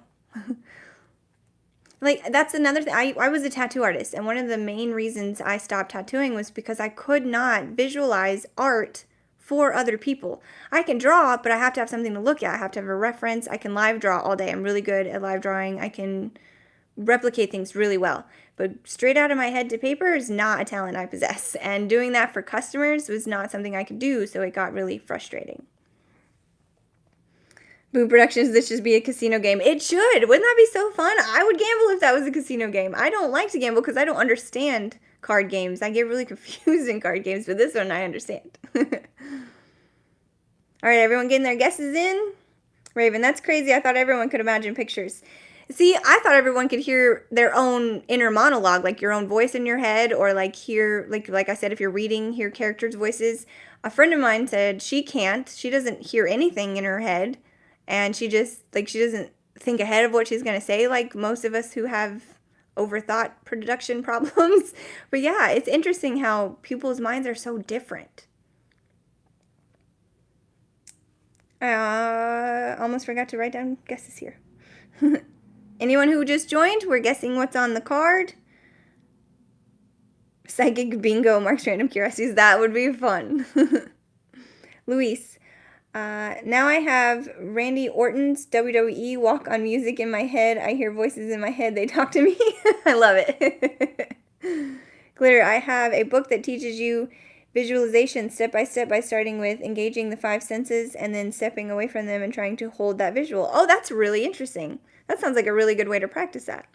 like that's another thing. I was a tattoo artist, and one of the main reasons I stopped tattooing was because I could not visualize art for other people. I can draw, but I have to have something to look at. I have to have a reference. I can live draw all day. I'm really good at live drawing. I can replicate things really well. But straight out of my head to paper is not a talent I possess. And doing that for customers was not something I could do, so it got really frustrating. Boo Productions, this should be a casino game. It should. Wouldn't that be so fun? I would gamble if that was a casino game. I don't like to gamble because I don't understand card games. I get really confused in card games, but this one I understand. All right, everyone getting their guesses in? Raven, that's crazy. I thought everyone could imagine pictures. See, I thought everyone could hear their own inner monologue, like your own voice in your head, or like hear, like I said, if you're reading, hear characters' voices. A friend of mine said she can't. She doesn't hear anything in her head, and she just, like, she doesn't think ahead of what she's going to say, like most of us who have overthought production problems. But yeah, it's interesting how people's minds are so different. Almost forgot to write down guesses here. Anyone who just joined, we're guessing what's on the card. Psychic bingo marks random curiosities. That would be fun. Luis. Now I have Randy Orton's WWE walk on music in my head. I hear voices in my head. They talk to me. I love it. Glitter. I have a book that teaches you visualization step by step by starting with engaging the 5 senses and then stepping away from them and trying to hold that visual. Oh, that's really interesting. That sounds like a really good way to practice that.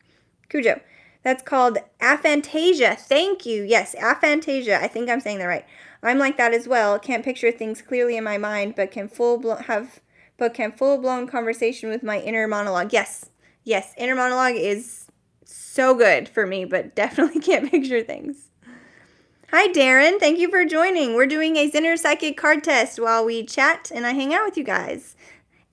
Cujo. That's called aphantasia. Thank you. Yes, aphantasia. I think I'm saying that right. I'm like that as well. Can't picture things clearly in my mind, but can full-blown conversation with my inner monologue. Yes. Yes, inner monologue is so good for me, but definitely can't picture things. Hi, Darren. Thank you for joining. We're doing a Zener Psychic card test while we chat and I hang out with you guys.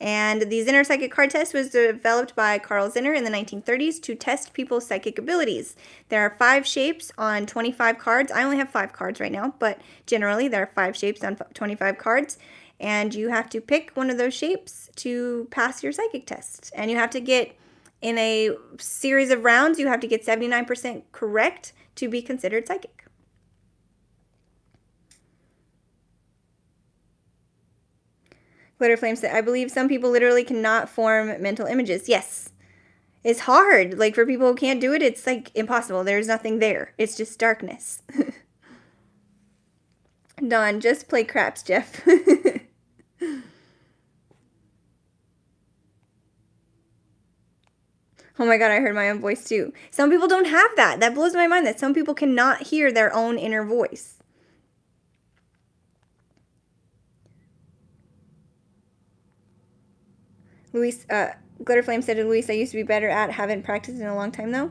And the Zener Psychic card test was developed by Carl Zener in the 1930s to test people's psychic abilities. There are 5 shapes on 25 cards. I only have 5 cards right now, but generally there are 5 shapes on 25 cards. And you have to pick one of those shapes to pass your psychic test. And you have to get, in a series of rounds, you have to get 79% correct to be considered psychic. Glitter Flame said, I believe some people literally cannot form mental images. Yes. It's hard. Like, for people who can't do it, it's, like, impossible. There's nothing there. It's just darkness. Dawn, just play craps, Jeff. Oh my god, I heard my own voice, too. Some people don't have that. That blows my mind that some people cannot hear their own inner voice. Luis, Glitterflame said to Luis, I used to be better at, haven't practiced in a long time though.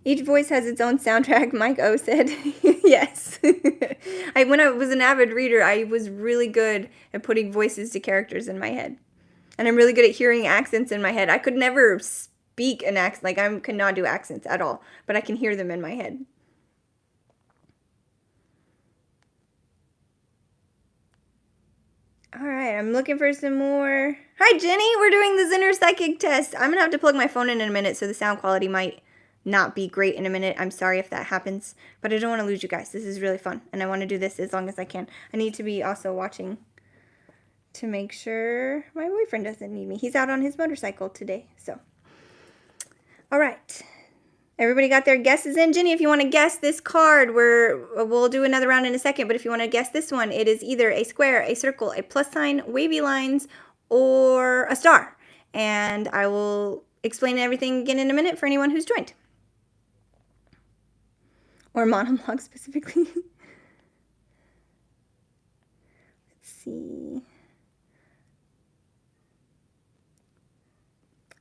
Each voice has its own soundtrack, Mike O said. Yes. When I was an avid reader, I was really good at putting voices to characters in my head. And I'm really good at hearing accents in my head. I could never speak an accent, like I could not do accents at all, but I can hear them in my head. All right, I'm looking for some more. Hi, Jenny. We're doing the Zener Psychic test. I'm going to have to plug my phone in a minute, so the sound quality might not be great in a minute. I'm sorry if that happens, but I don't want to lose you guys. This is really fun, and I want to do this as long as I can. I need to be also watching to make sure my boyfriend doesn't need me. He's out on his motorcycle today, so. All right. Everybody got their guesses in? Jenny, if you want to guess this card, we'll do another round in a second, but if you want to guess this one, it is either a square, a circle, a plus sign, wavy lines, or a star. And I will explain everything again in a minute for anyone who's joined. Or monologue specifically. Let's see.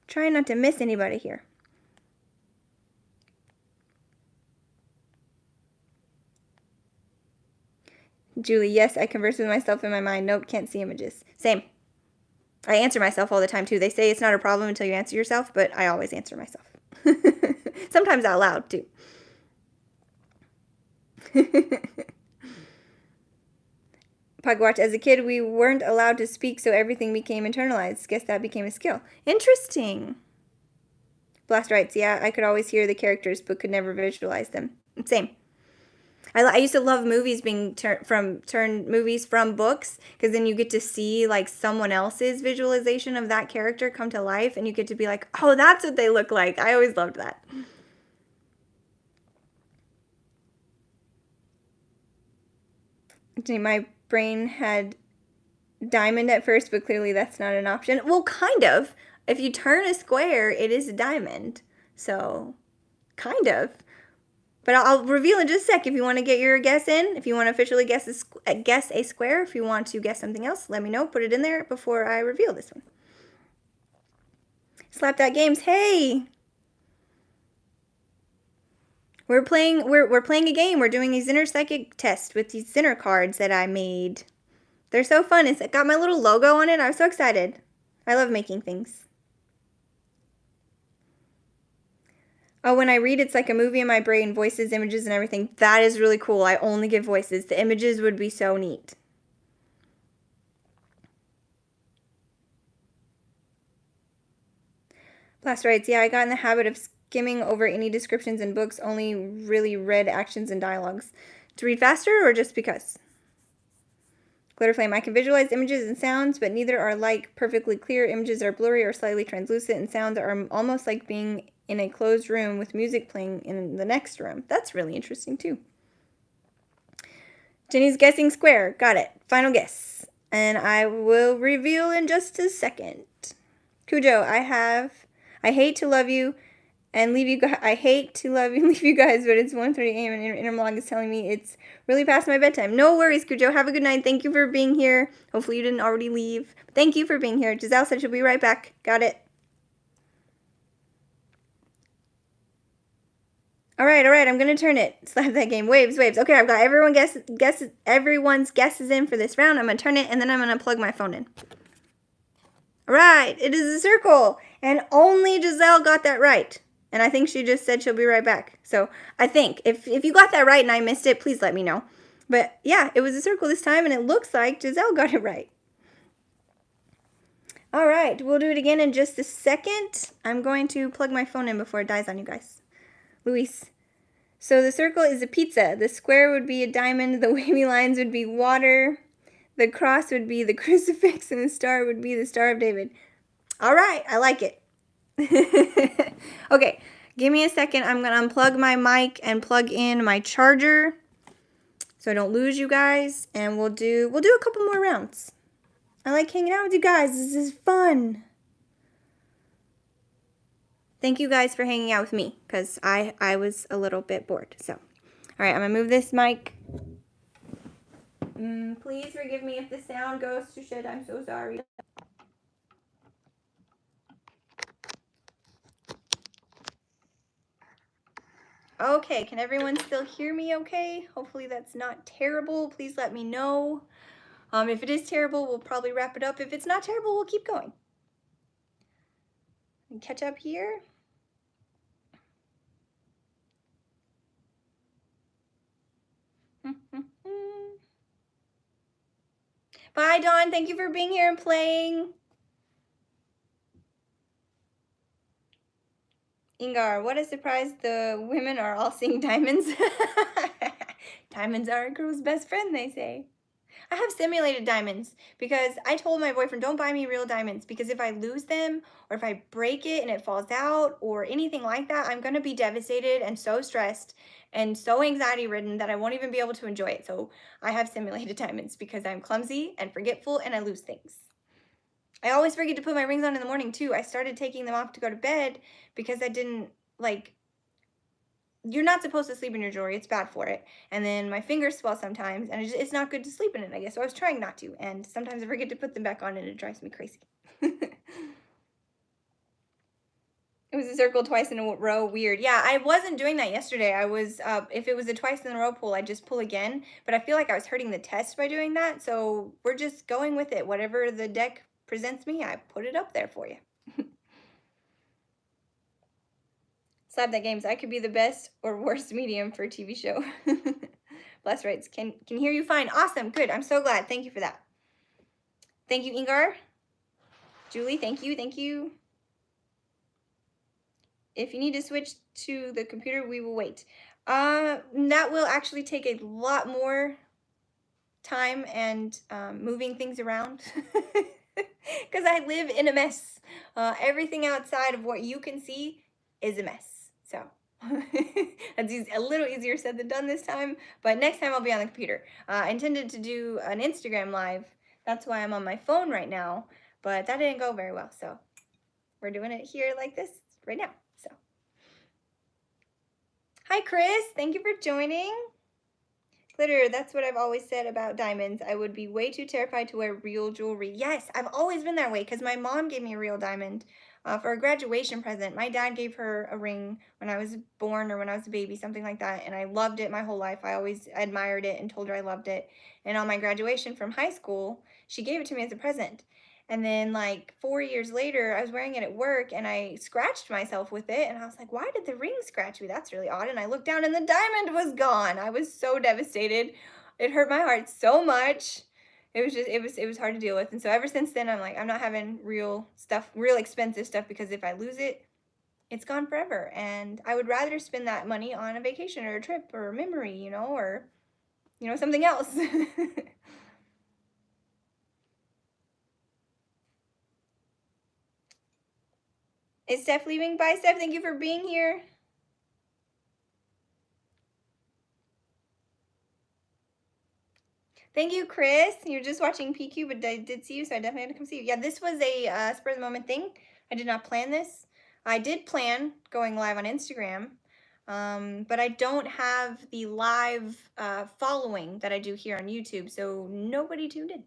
Try not to miss anybody here. Julie, yes, I converse with myself in my mind. Nope, can't see images. Same. I answer myself all the time, too. They say it's not a problem until you answer yourself, but I always answer myself. Sometimes out loud, too. Pugwatch, as a kid, we weren't allowed to speak, so everything became internalized. Guess that became a skill. Interesting. Blast writes, yeah, I could always hear the characters, but could never visualize them. Same. I used to love movies being turned movies from books, because then you get to see like someone else's visualization of that character come to life, and you get to be like, oh, that's what they look like. I always loved that. My brain had diamond at first, but clearly that's not an option. Well, kind of. If you turn a square, it is a diamond. So, kind of. But I'll reveal in just a sec if you want to get your guess in. If you want to officially guess a square. If you want to guess something else, let me know. Put it in there before I reveal this one. Slap That Games. Hey! We're playing a game. We're doing a Zener Psychic test with these Zener cards that I made. They're so fun. It's got my little logo on it. I'm so excited. I love making things. Oh, when I read, it's like a movie in my brain, voices, images, and everything. That is really cool. I only give voices. The images would be so neat. Blast writes, yeah, I got in the habit of skimming over any descriptions in books, only really read actions and dialogues. To read faster or just because? Glitterflame, I can visualize images and sounds, but neither are like perfectly clear. Images are blurry or slightly translucent, and sounds are almost like being in a closed room with music playing in the next room. That's really interesting, too. Jenny's guessing square. Got it. Final guess. And I will reveal in just a second. Cujo, I hate to love you and leave you guys. I hate to love you and leave you guys, but it's 1:30 a.m. and Inner Monologue is telling me it's really past my bedtime. No worries, Cujo. Have a good night. Thank you for being here. Hopefully you didn't already leave. Thank you for being here. Giselle said she'll be right back. Got it. All right. I'm gonna turn it. Slap that game. Waves. Okay, I've got everyone's guesses in for this round. I'm gonna turn it, and then I'm gonna plug my phone in. All right, it is a circle, and only Giselle got that right. And I think she just said she'll be right back. So I think if you got that right and I missed it, please let me know. But yeah, it was a circle this time, and it looks like Giselle got it right. All right, we'll do it again in just a second. I'm going to plug my phone in before it dies on you guys. Luis. So the circle is a pizza. The square would be a diamond. The wavy lines would be water. The cross would be the crucifix, and the star would be the Star of David. All right, I like it. Okay, give me a second. I'm going to unplug my mic and plug in my charger so I don't lose you guys, and we'll do a couple more rounds. I like hanging out with you guys. This is fun. Thank you guys for hanging out with me, because I was a little bit bored. So, all right, I'm going to move this mic. Please forgive me if the sound goes to shit. I'm so sorry. Okay, can everyone still hear me okay? Hopefully that's not terrible. Please let me know. If it is terrible, we'll probably wrap it up. If it's not terrible, we'll keep going. And catch up here. Bye, Dawn. Thank you for being here and playing. Ingar, what a surprise. The women are all seeing diamonds. Diamonds are a girl's best friend, they say. I have simulated diamonds because I told my boyfriend, don't buy me real diamonds, because if I lose them or if I break it and it falls out or anything like that, I'm going to be devastated and so stressed and so anxiety ridden that I won't even be able to enjoy it. So I have simulated diamonds because I'm clumsy and forgetful and I lose things. I always forget to put my rings on in the morning too. I started taking them off to go to bed because I didn't you're not supposed to sleep in your jewelry. It's bad for it. And then my fingers swell sometimes, and it's not good to sleep in it, I guess. So I was trying not to, and sometimes I forget to put them back on, and it drives me crazy. It was a circle twice in a row. Weird. Yeah, I wasn't doing that yesterday. I was, if it was a twice in a row pull, I'd just pull again. But I feel like I was hurting the test by doing that, so we're just going with it. Whatever the deck presents me, I put it up there for you. Slap That Games. I could be the best or worst medium for a TV show. Bless rights. Can hear you fine. Awesome. Good. I'm so glad. Thank you for that. Thank you, Ingar. Julie, thank you. If you need to switch to the computer, we will wait. That will actually take a lot more time and moving things around because I live in a mess. Everything outside of what you can see is a mess. So that's a little easier said than done this time, but next time I'll be on the computer. I intended to do an Instagram live. That's why I'm on my phone right now, but that didn't go very well. So we're doing it here like this right now. So hi, Chris. Thank you for joining. Glitter, that's what I've always said about diamonds. I would be way too terrified to wear real jewelry. Yes, I've always been that way because my mom gave me a real diamond for a graduation present. My dad gave her a ring when I was born or when I was a baby, something like that, and I loved it my whole life. I always admired it and told her I loved it. And on my graduation from high school, she gave it to me as a present. And then like 4 years later, I was wearing it at work and I scratched myself with it. And I was like, why did the ring scratch me? That's really odd. And I looked down and the diamond was gone. I was so devastated. It hurt my heart so much. It was hard to deal with. And so ever since then, I'm like, I'm not having real stuff, real expensive stuff, because if I lose it, it's gone forever. And I would rather spend that money on a vacation or a trip or a memory, or, something else. Is Steph leaving? Bye, Steph. Thank you for being here. Thank you, Chris. You're just watching PQ, but I did see you, so I definitely had to come see you. Yeah, this was a spur of the moment thing. I did not plan this. I did plan going live on Instagram, but I don't have the live following that I do here on YouTube, so nobody tuned in.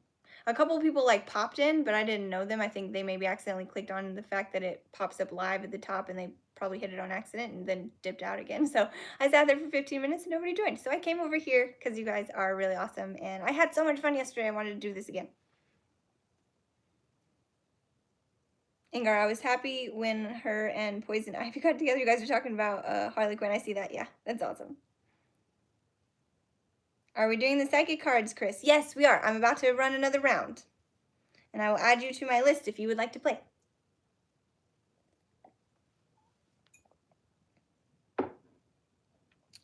A couple of people like popped in, but I didn't know them. I think they maybe accidentally clicked on the fact that it pops up live at the top and they probably hit it on accident and then dipped out again. So I sat there for 15 minutes and nobody joined. So I came over here because you guys are really awesome and I had so much fun yesterday. I wanted to do this again. Ingar, I was happy when her and Poison Ivy got together. You guys are talking about Harley Quinn. I see that. Yeah, that's awesome. Are we doing the psychic cards, Chris? Yes, we are. I'm about to run another round. And I will add you to my list if you would like to play.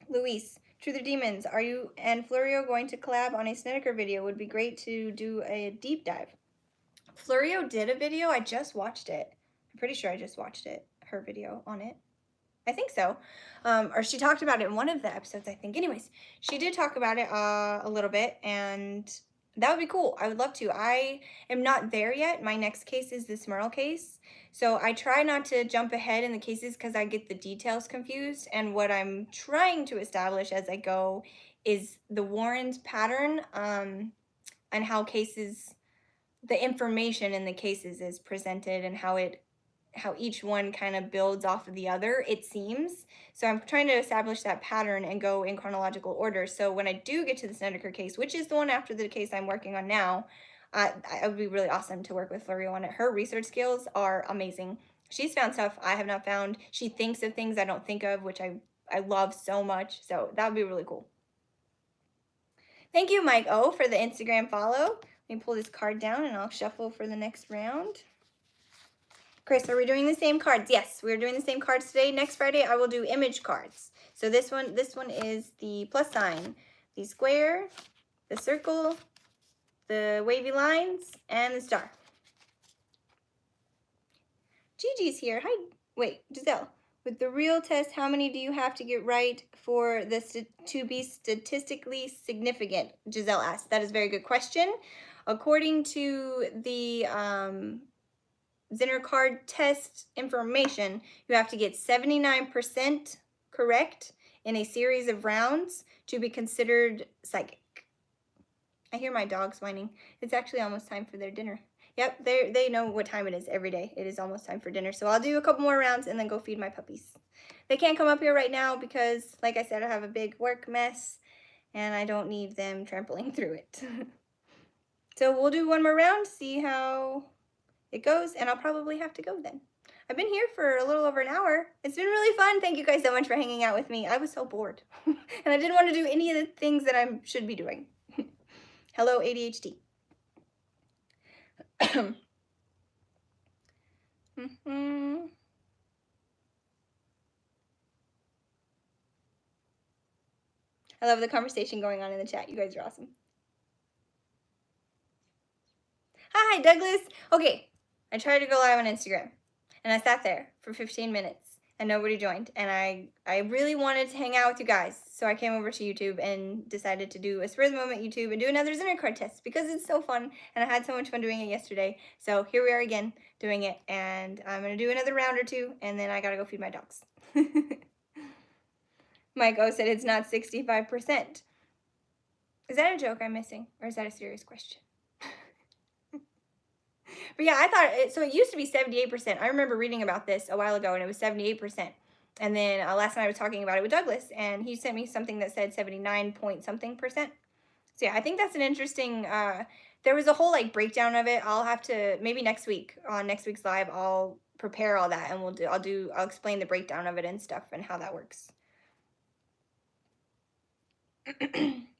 Luis, Truth or Demons, are you and Florio going to collab on a Snedeker video? Would be great to do a deep dive. Florio did a video. I just watched it. I'm pretty sure I just watched it. Her video on it. I think so. Or she talked about it in one of the episodes, I think. Anyways, she did talk about it a little bit, and that would be cool. I would love to. I am not there yet. My next case is the Smurl case. So I try not to jump ahead in the cases because I get the details confused. And what I'm trying to establish as I go is the Warren's pattern and how cases, the information in the cases is presented and how each one kind of builds off of the other, it seems. So I'm trying to establish that pattern and go in chronological order. So when I do get to the Snedeker case, which is the one after the case I'm working on now, it would be really awesome to work with Florio on it. Her research skills are amazing. She's found stuff I have not found. She thinks of things I don't think of, which I love so much. So that would be really cool. Thank you, Mike O, for the Instagram follow. Let me pull this card down and I'll shuffle for the next round. Chris, are we doing the same cards? Yes, we're doing the same cards today. Next Friday, I will do image cards. So this one is the plus sign, the square, the circle, the wavy lines, and the star. Gigi's here. Hi. Wait, Giselle. With the real test, how many do you have to get right for this to be statistically significant? Giselle asked. That is a very good question. According to the Zener Card test information, you have to get 79% correct in a series of rounds to be considered psychic. I hear my dogs whining. It's actually almost time for their dinner. Yep, they know what time it is every day. It is almost time for dinner. So I'll do a couple more rounds and then go feed my puppies. They can't come up here right now because, like I said, I have a big work mess and I don't need them trampling through it. So we'll do one more round, see how it goes, and I'll probably have to go then. I've been here for a little over an hour. It's been really fun. Thank you guys so much for hanging out with me. I was so bored. And I didn't want to do any of the things that I should be doing. Hello, ADHD. I love the conversation going on in the chat. You guys are awesome. Hi, Douglas. Okay, I tried to go live on Instagram, and I sat there for 15 minutes, and nobody joined. And I really wanted to hang out with you guys, so I came over to YouTube and decided to do a spur of the moment YouTube and do another Zener Card test because it's so fun, and I had so much fun doing it yesterday. So here we are again doing it, and I'm gonna do another round or two, and then I gotta go feed my dogs. Mike O said it's not 65%. Is that a joke I'm missing, or is that a serious question? But yeah, I thought, so it used to be 78%. I remember reading about this a while ago, and it was 78%. And then last night I was talking about it with Douglas, and he sent me something that said 79 point something percent. So yeah, I think that's an interesting, there was a whole like breakdown of it. I'll have to, maybe next week, on next week's live, I'll prepare all that, and I'll explain the breakdown of it and stuff and how that works.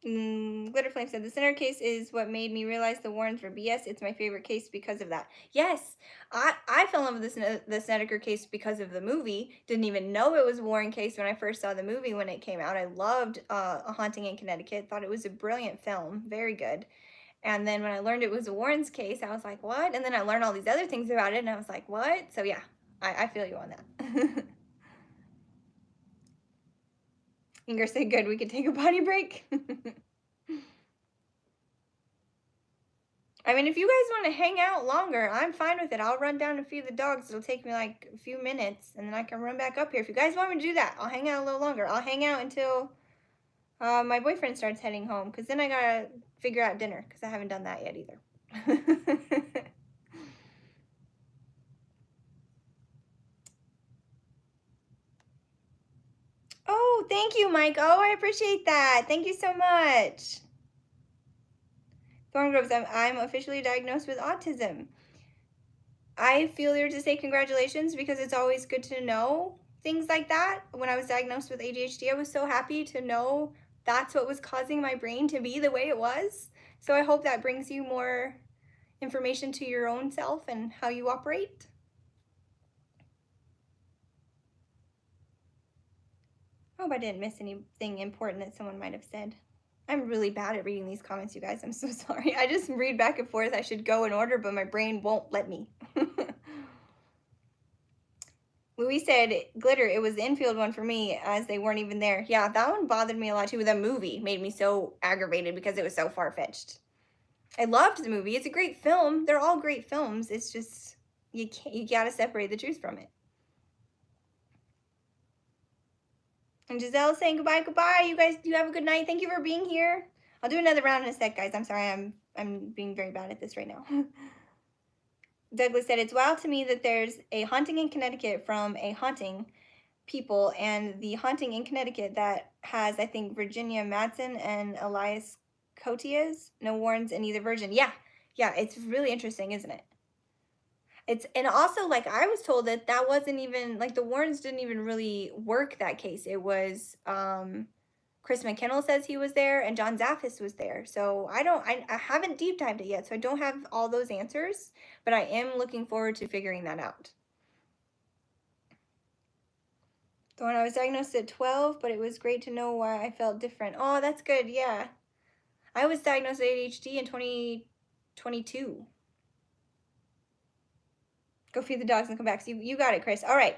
Glitter Flame said, the Zener case is what made me realize the Warrens were BS. It's my favorite case because of that. Yes, I fell in love with the Snedeker case because of the movie. Didn't even know it was a Warren case when I first saw the movie when it came out. I loved A Haunting in Connecticut. Thought it was a brilliant film. Very good. And then when I learned it was a Warren's case, I was like, what? And then I learned all these other things about it, and I was like, what? So yeah, I feel you on that. Inger said, good, we could take a potty break. I mean, if you guys want to hang out longer, I'm fine with it. I'll run down and feed the dogs. It'll take me like a few minutes, and then I can run back up here. If you guys want me to do that, I'll hang out a little longer. I'll hang out until my boyfriend starts heading home, because then I got to figure out dinner, because I haven't done that yet either. Oh, thank you, Mike. Oh, I appreciate that. Thank you so much. Thorngroves, I'm officially diagnosed with autism. I feel here to say congratulations, because it's always good to know things like that. When I was diagnosed with ADHD, I was so happy to know that's what was causing my brain to be the way it was. So I hope that brings you more information to your own self and how you operate. I hope I didn't miss anything important that someone might have said. I'm really bad at reading these comments, you guys. I'm so sorry. I just read back and forth. I should go in order, but my brain won't let me. Louis said, glitter, it was the infield one for me, as they weren't even there. Yeah, that one bothered me a lot too. The movie made me so aggravated because it was so far-fetched. I loved the movie. It's a great film. They're all great films. It's just, you gotta separate the truth from it. And Giselle saying goodbye. You guys, do have a good night. Thank you for being here. I'll do another round in a sec, guys. I'm sorry, I'm being very bad at this right now. Douglas said, it's wild to me that there's a haunting in Connecticut from a haunting people, and the haunting in Connecticut that has, I think, Virginia Madsen and Elias Cotias. No Warrens in either version. Yeah, it's really interesting, isn't it? And also, like, I was told that wasn't even, like, the Warrens didn't even really work that case. It was, Chris McKinnell says he was there, and John Zaffis was there. So I haven't deep dived it yet, so I don't have all those answers, but I am looking forward to figuring that out. So when I was diagnosed at 12, but it was great to know why I felt different. Oh, that's good, yeah. I was diagnosed with ADHD in 2022. Go feed the dogs and come back. So you got it, Chris. All right.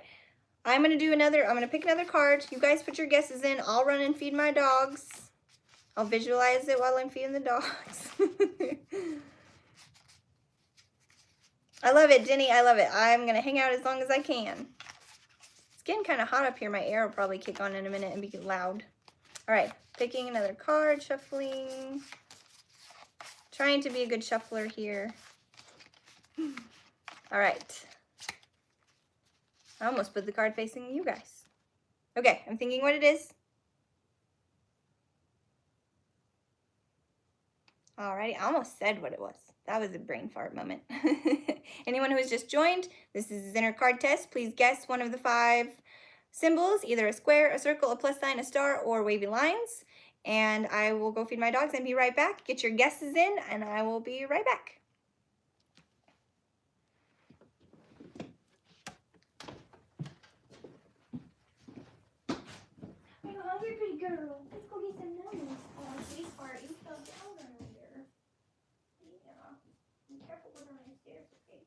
I'm going to pick another card. You guys put your guesses in. I'll run and feed my dogs. I'll visualize it while I'm feeding the dogs. I love it, Jenny. I love it. I'm going to hang out as long as I can. It's getting kind of hot up here. My air will probably kick on in a minute and be loud. All right. Picking another card, shuffling. Trying to be a good shuffler here. All right. I almost put the card facing you guys. Okay, I'm thinking what it is. Alrighty, I almost said what it was. That was a brain fart moment. Anyone who has just joined, this is a Zener card test. Please guess one of the 5 symbols, either a square, a circle, a plus sign, a star, or wavy lines. And I will go feed my dogs and be right back. Get your guesses in, and I will be right back. I'm a hungry pretty girl. Let's go get nose. Oh, sweetheart, you fell down earlier. Yeah. Be careful going down the stairs, okay?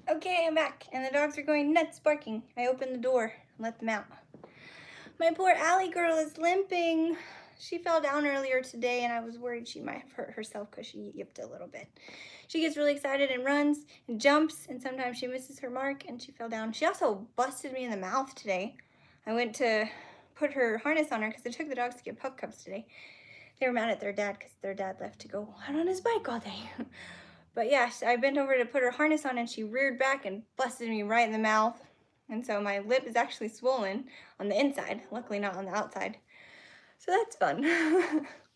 Okay, I'm back, and the dogs are going nuts barking. I opened the door and let them out. My poor Allie girl is limping. She fell down earlier today, and I was worried she might have hurt herself because she yipped a little bit. She gets really excited and runs and jumps, and sometimes she misses her mark, and she fell down. She also busted me in the mouth today. I went to put her harness on her because I took the dogs to get pup cups today. They were mad at their dad because their dad left to go out on his bike all day. But yeah, I bent over to put her harness on and she reared back and busted me right in the mouth. And so my lip is actually swollen on the inside, luckily not on the outside. So that's fun.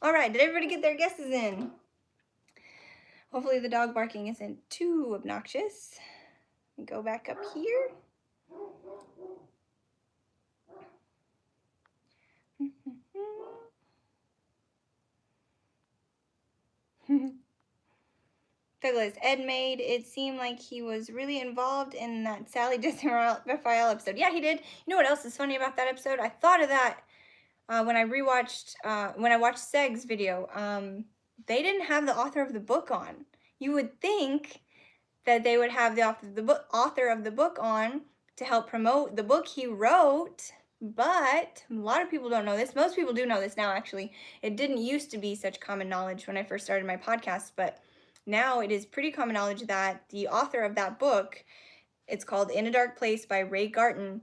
All right, did everybody get their guesses in? Hopefully the dog barking isn't too obnoxious. Go back up here. Douglas, Ed made it seem like he was really involved in that Sally Jesse Raphael episode. Yeah, he did. You know what else is funny about that episode? I thought of that when I watched Seg's video. They didn't have the author of the book on. You would think that they would have the author of the book on to help promote the book he wrote, but a lot of people don't know this. Most people do know this now, actually. It didn't used to be such common knowledge when I first started my podcast, but now it is pretty common knowledge that the author of that book, it's called In a Dark Place by Ray Garton,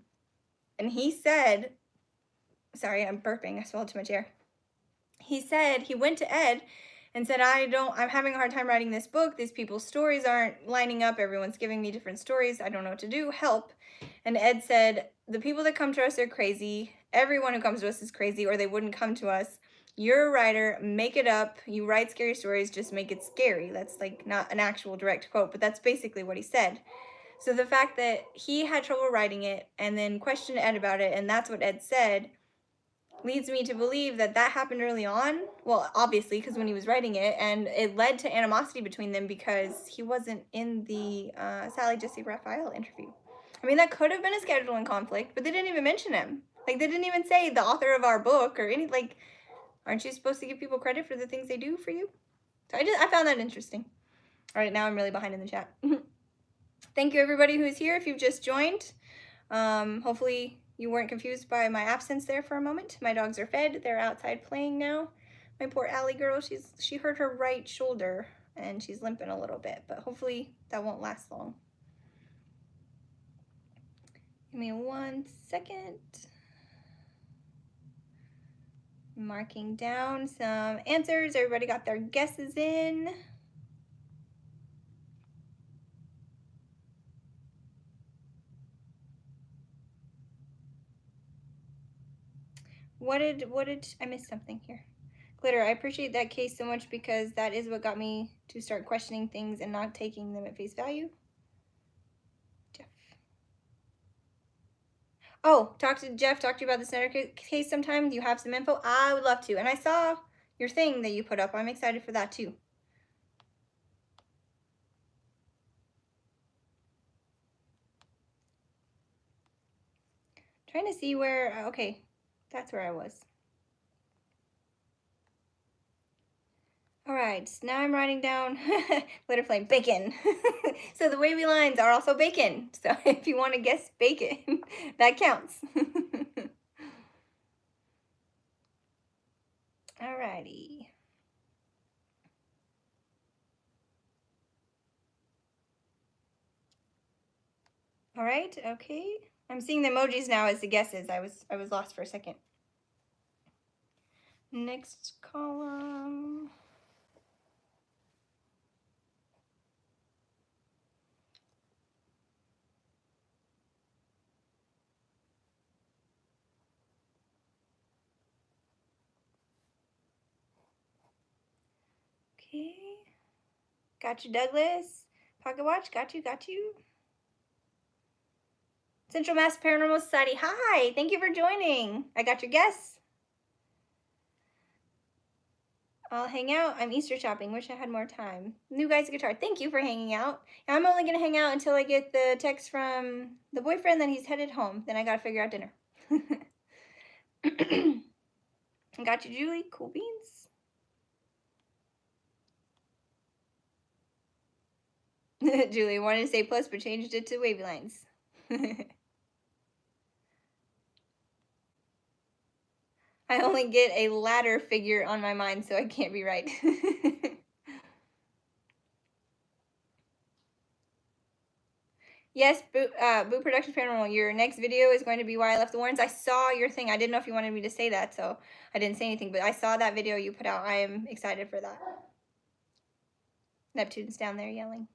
and he said, sorry, I'm burping, I swallowed too much air. He said he went to Ed and said, I'm having a hard time writing this book. These people's stories aren't lining up. Everyone's giving me different stories. I don't know what to do. Help. And Ed said, the people that come to us are crazy. Everyone who comes to us is crazy, or they wouldn't come to us. You're a writer. Make it up. You write scary stories. Just make it scary. That's like not an actual direct quote, but that's basically what he said. So the fact that he had trouble writing it and then questioned Ed about it, and that's what Ed said, leads me to believe that that happened early on. Well, obviously, because when he was writing it, and it led to animosity between them because he wasn't in the Sally Jesse Raphael interview. I mean, that could have been a scheduling conflict, but they didn't even mention him. Like, they didn't even say the author of our book or any, like, aren't you supposed to give people credit for the things they do for you? So I found that interesting. All right, now I'm really behind in the chat. Thank you everybody who's here if you've just joined. Hopefully you weren't confused by my absence there for a moment. My dogs are fed. They're outside playing now. My poor Allie girl, she hurt her right shoulder and she's limping a little bit, but hopefully that won't last long. Give me 1 second. Marking down some answers. Everybody got their guesses in. What did I missed something here? Glitter, I appreciate that case so much because that is what got me to start questioning things and not taking them at face value. Jeff. Oh, talk to Jeff, talk to you about the Zener case sometime. Do you have some info? I would love to. And I saw your thing that you put up. I'm excited for that too. Trying to see where, okay, that's where I was. All right, so now I'm writing down glitter flame, bacon. So the wavy lines are also bacon. So if you want to guess bacon, that counts. All righty. All right, okay. I'm seeing the emojis now as the guesses. I was lost for a second. Next column. Okay. Got you, Douglas. Pocket watch, got you, got you. Central Mass Paranormal Society, hi, thank you for joining. I got your guess. I'll hang out. I'm Easter shopping. Wish I had more time. New Guy's Guitar, thank you for hanging out. I'm only going to hang out until I get the text from the boyfriend that he's headed home. Then I got to figure out dinner. Got you, Julie. Cool beans. Julie wanted to say plus, but changed it to wavy lines. I only get a ladder figure on my mind, so I can't be right. Yes, Boo Productions Paranormal, your next video is going to be why I left the Warrens. I saw your thing. I didn't know if you wanted me to say that, so I didn't say anything, but I saw that video you put out. I am excited for that. Neptune's down there yelling.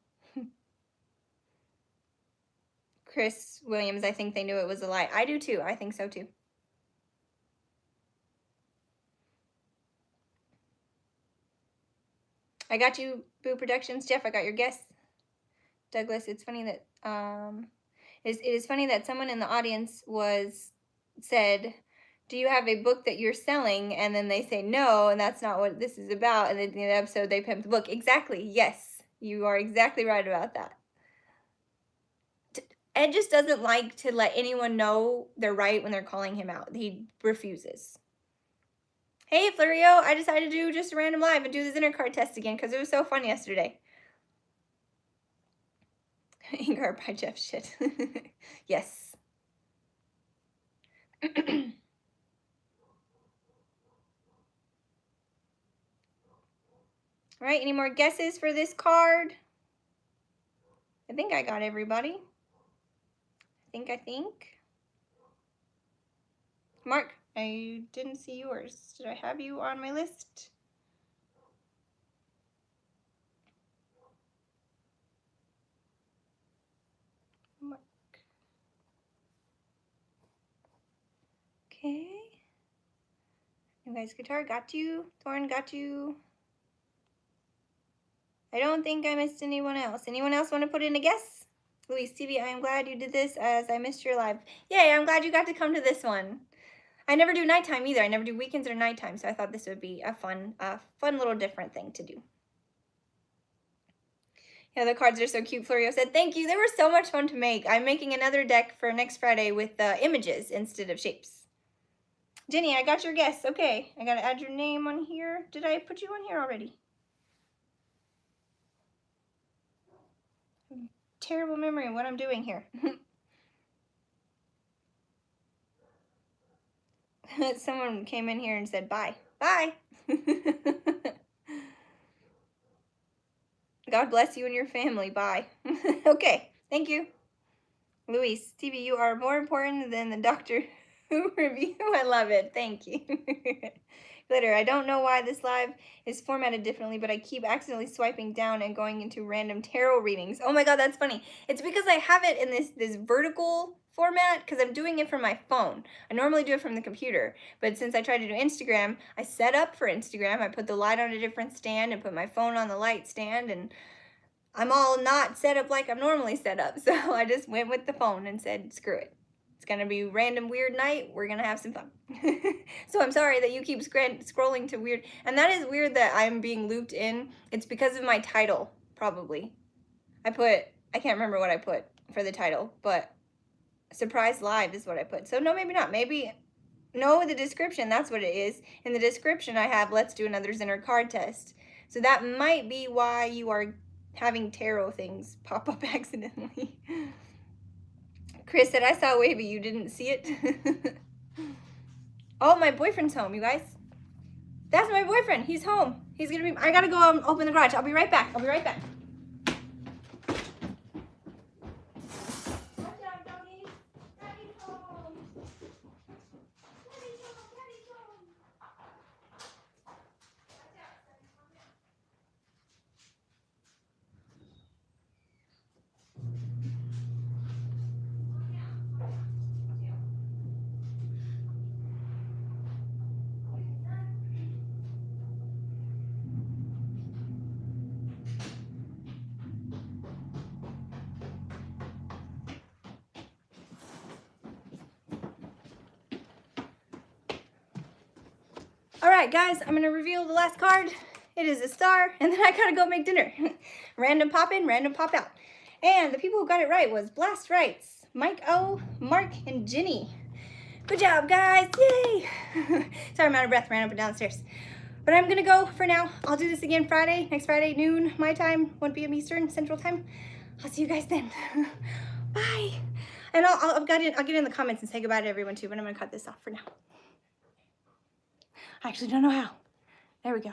Chris Williams, I think they knew it was a lie. I do too. I think so too. I got you, Boo Productions. Jeff, I got your guess. Douglas, it's funny that it is funny that someone in the audience said, do you have a book that you're selling? And then they say no, and that's not what this is about. And then in the episode they pimped the book. Exactly. Yes, you are exactly right about that. Ed just doesn't like to let anyone know they're right when they're calling him out. He refuses. Hey, Florio, I decided to do just a random live and do the Zener Card test again because it was so fun yesterday. Ingar by Jeff shit. Yes. All right, any more guesses for this card? I think I got everybody. I think. Mark, I didn't see yours. Did I have you on my list? Mark. Okay. New Guy's Guitar, got you. Thorn, got you. I don't think I missed anyone else. Anyone else want to put in a guess? Luis TV, I am glad you did this as I missed your live. Yay, I'm glad you got to come to this one. I never do nighttime either. I never do weekends or nighttime, so I thought this would be a fun little different thing to do. Yeah, the cards are so cute, Florio said. Thank you. They were so much fun to make. I'm making another deck for next Friday with images instead of shapes. Jenny, I got your guess. Okay, I gotta add your name on here. Did I put you on here already? Terrible memory of what I'm doing here. Someone came in here and said bye. Bye. God bless you and your family. Bye. Okay, thank you. Luis, TV, you are more important than the Doctor Who review. I love it. Thank you. Glitter, I don't know why this live is formatted differently, but I keep accidentally swiping down and going into random tarot readings. Oh my god, that's funny. It's because I have it in this vertical format because I'm doing it from my phone. I normally do it from the computer, but since I tried to do Instagram, I set up for Instagram. I put the light on a different stand and put my phone on the light stand, and I'm all not set up like I'm normally set up. So I just went with the phone and said, screw it. It's going to be a random weird night. We're going to have some fun. So I'm sorry that you keep scrolling to weird. And that is weird that I'm being looped in. It's because of my title, probably. I can't remember what I put for the title, but surprise live is what I put. So no, maybe not. Maybe, no, the description, that's what it is. In the description I have, let's do another Zener card test. So that might be why you are having tarot things pop up accidentally. Chris said, I saw a wavy, you didn't see it? Oh, my boyfriend's home, you guys. That's my boyfriend. He's home. He's gonna be, I gotta go open the garage. I'll be right back. I'll be right back. Watch out, doggy. Daddy's home. Daddy's home. Daddy's home. Watch out. Alright guys, I'm going to reveal the last card. It is a star, and then I gotta go make dinner. Random pop in, random pop out. And the people who got it right was Blast Rights, Mike O, Mark, and Ginny. Good job, guys. Yay! Sorry, I'm out of breath, ran up and down the stairs. But I'm going to go for now. I'll do this again Friday, next Friday, noon, my time, 1 p.m. Eastern, Central Time. I'll see you guys then. Bye. And I'll get in the comments and say goodbye to everyone too, but I'm going to cut this off for now. I actually don't know how. There we go.